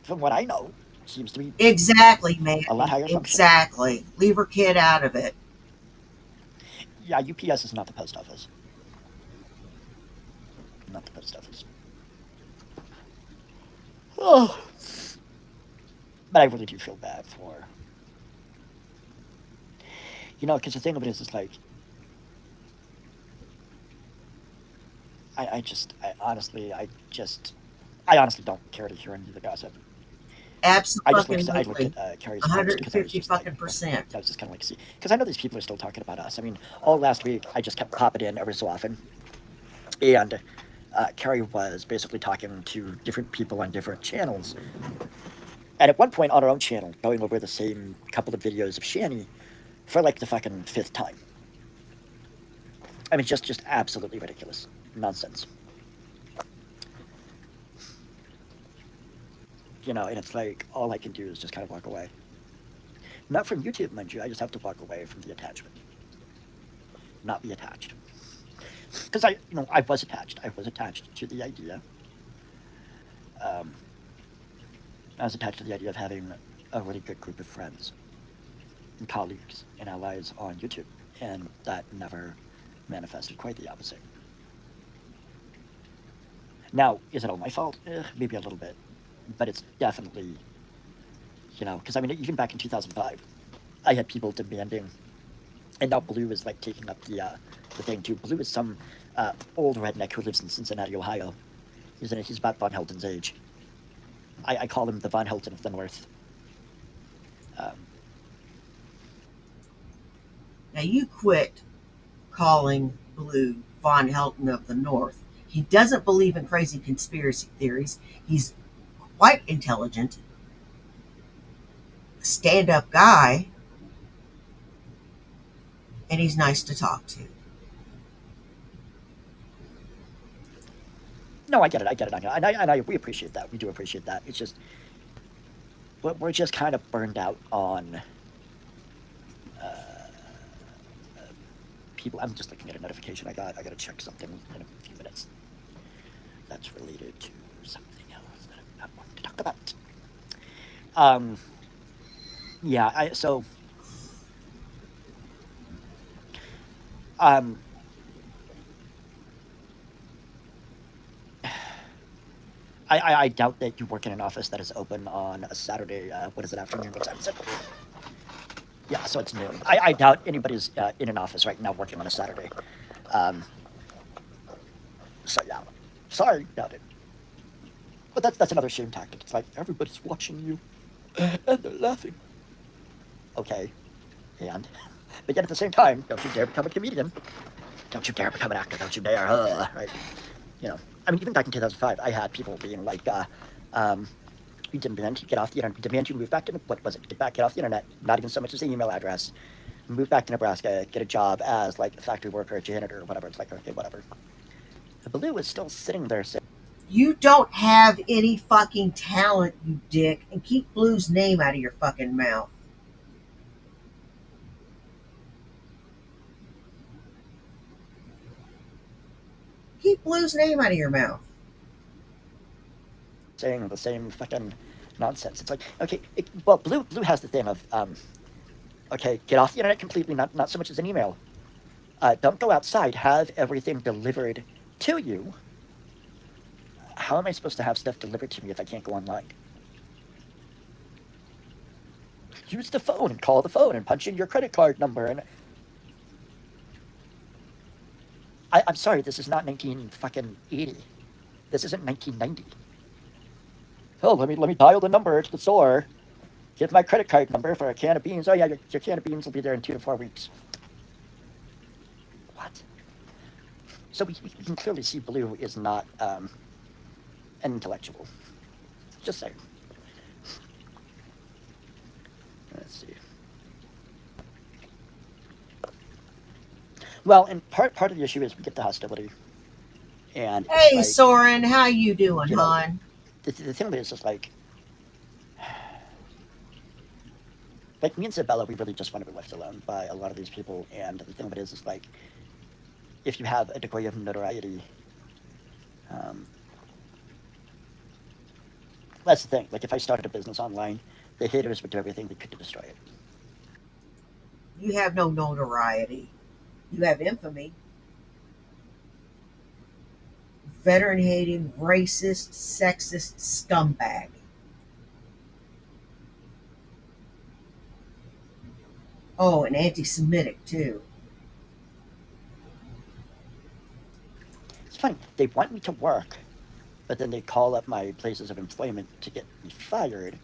from what I know, seems to be Exactly, a lot Manny. higher functioning. Exactly. Leave her kid out of it. Yeah, UPS is not the post office. Not the post office. Oh, but I really do feel bad for because the thing of it is like I honestly don't care to hear any of the gossip. I looked Absolutely. at Carrie's post because I was 150 just like, fucking percent. I was just kind of like, see, because I know these people are still talking about us. I mean, all last week I just kept popping in every so often, and Carrie was basically talking to different people on different channels, and at one point on her own channel, going over the same couple of videos of Shani for like the fucking fifth time. I mean, just absolutely ridiculous nonsense. And it's like all I can do is just kind of walk away. Not from YouTube, mind you. I just have to walk away from the attachment, not be attached. Because I was attached. I was attached to the idea. Um, I was attached to the idea of having a really good group of friends and colleagues and allies on YouTube, and that never manifested. Quite the opposite. Now, is it all my fault? Maybe a little bit, but it's definitely because I mean, even back in 2005, I had people demanding, and now Blue is like taking up the thing too. Blue is some old redneck who lives in Cincinnati, Ohio. He's about Von Helton's age. I call him the Von Helton of the North. Um, Now you quit calling Blue Von Helton of the North. He doesn't believe in crazy conspiracy theories. He's quite intelligent, stand up guy, and he's nice to talk to. no, I get it. I get it. We appreciate that. We do appreciate that. It's just we're just kind of burned out on uh, people. I'm just looking at a notification I got. I got to check something in a few minutes. That's related to something else that I want to talk about. Um, yeah. Um, I doubt that you work in an office that is open on a Saturday. What is it, afternoon? What time is it? Yeah, so it's noon. I doubt anybody's in an office right now working on a Saturday. Um, so yeah, sorry, doubt it. But that's another shame tactic. It's like everybody's watching you and they're laughing. Okay, and but yet at the same time, don't you dare become a comedian. Don't you dare become an actor. Don't you dare. Right? I mean, even back in 2005, I had people being like, um, we demand you get off the internet. We demand you move back to what was it? Get off the internet. Not even so much as an email address. Move back to Nebraska. Get a job as like a factory worker, a janitor, or whatever. It's like okay, whatever. The Blue is still sitting there saying, You don't have any fucking talent, you dick, and keep Blue's name out of your fucking mouth. Keep Blue's name out of your mouth. saying the same fucking nonsense. It's like okay, well, Blue has the thing of okay, get off the internet completely. Not so much as an email. Don't go outside. Have everything delivered to you. How am I supposed to have stuff delivered to me if I can't go online? Use the phone and call the phone and punch in your credit card number. And I'm sorry, this is not 1980. This isn't 1990. Oh, let me dial the number to the store. Give my credit card number for a can of beans. Oh yeah, your can of beans will be there in 2 to 4 weeks. What? So we can clearly see Blue is not an intellectual. Just saying. Let's see. Well, and part of the issue is we get the hostility, and it's Hey, like, Soren, how you doing, you know, hon? the thing of it is just like me and Isabella, we really just want to be left alone by a lot of these people. And the thing of it is like, if you have a degree of notoriety, um, that's the thing. Like, if I started a business online, the haters would do everything they could to destroy it. You have no notoriety. You have infamy. Veteran hating, racist, sexist scumbag. Oh, and anti Semitic, too. It's funny. They want me to work, but then they call up my places of employment to get me fired,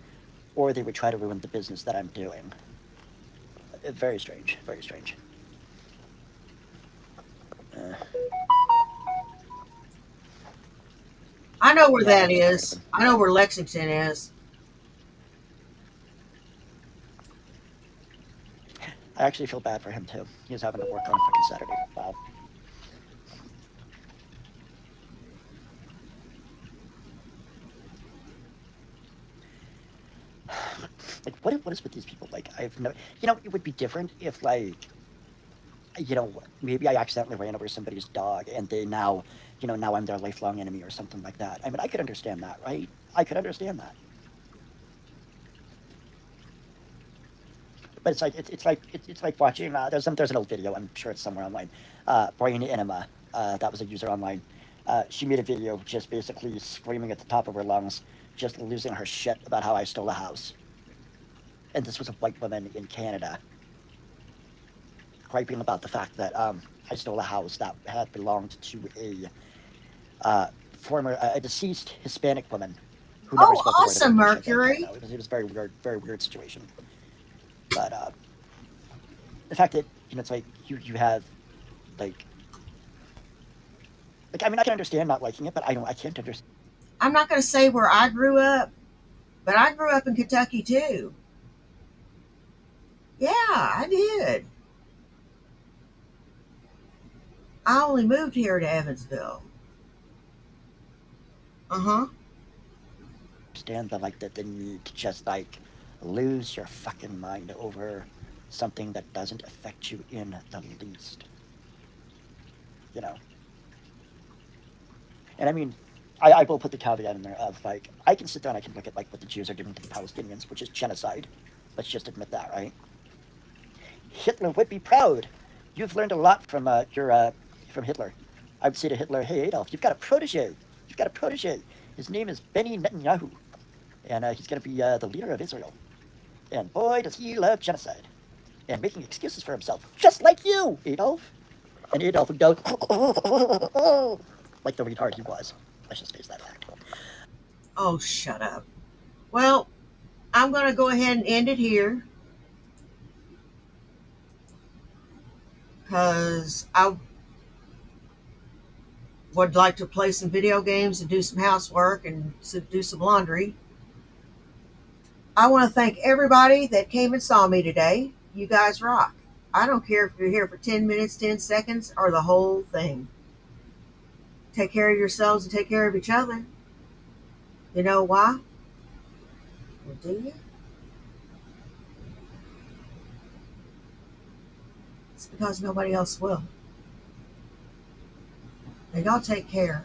or they would try to ruin the business that I'm doing. Very strange. Very strange. Uh, I know where yeah, that I'm just tired of is. them. I know where Lexington is. I actually feel bad for him too. He was having to work on fucking Saturday. Wow. Like, what is with these people? Like, I've no, it would be different if, like, maybe I accidentally ran over somebody's dog and they now, now I'm their lifelong enemy or something like that. I mean, I could understand that, right? I could understand that. But it's like watching. There's an old video. I'm sure it's somewhere online. Brain Enema. That was a user online. She made a video just basically screaming at the top of her lungs, just losing her shit about how I stole a house. And this was a white woman in Canada, griping about the fact that I stole a house that had belonged to a deceased Hispanic woman who never Oh, spoke a word of awesome, English. I think. I don't Mercury. know. It was a very weird situation. But the fact that it's like you have like I mean, I can understand not liking it, but I can't understand. I'm not going to say where I grew up, but I grew up in Kentucky, too. Yeah, I did. I only moved here to Evansville. Uh huh. The need to just lose your fucking mind over something that doesn't affect you in the least. You know. And I mean, I will put the caveat in there of I can sit down, I can look at what the Jews are doing to the Palestinians, which is genocide. Let's just admit that, right? Hitler would be proud. You've learned a lot from Hitler. I would say to Hitler, hey Adolf, you've got a protege. You've got a protege. His name is Benny Netanyahu, and he's going to be the leader of Israel. And boy, does he love genocide and making excuses for himself, just like you, Adolf. And Adolf would go like the retard he was. Let's just face that fact. Oh, shut up. Well, I'm going to go ahead and end it here because I would like to play some video games and do some housework and do some laundry. I want to thank everybody that came and saw me today. You guys rock. I don't care if you're here for 10 minutes, 10 seconds, or the whole thing. Take care of yourselves and take care of each other. You know why? Well, do you? It's because nobody else will. Now, y'all take care.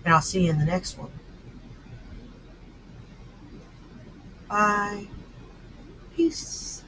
And I'll see you in the next one. Bye. Peace.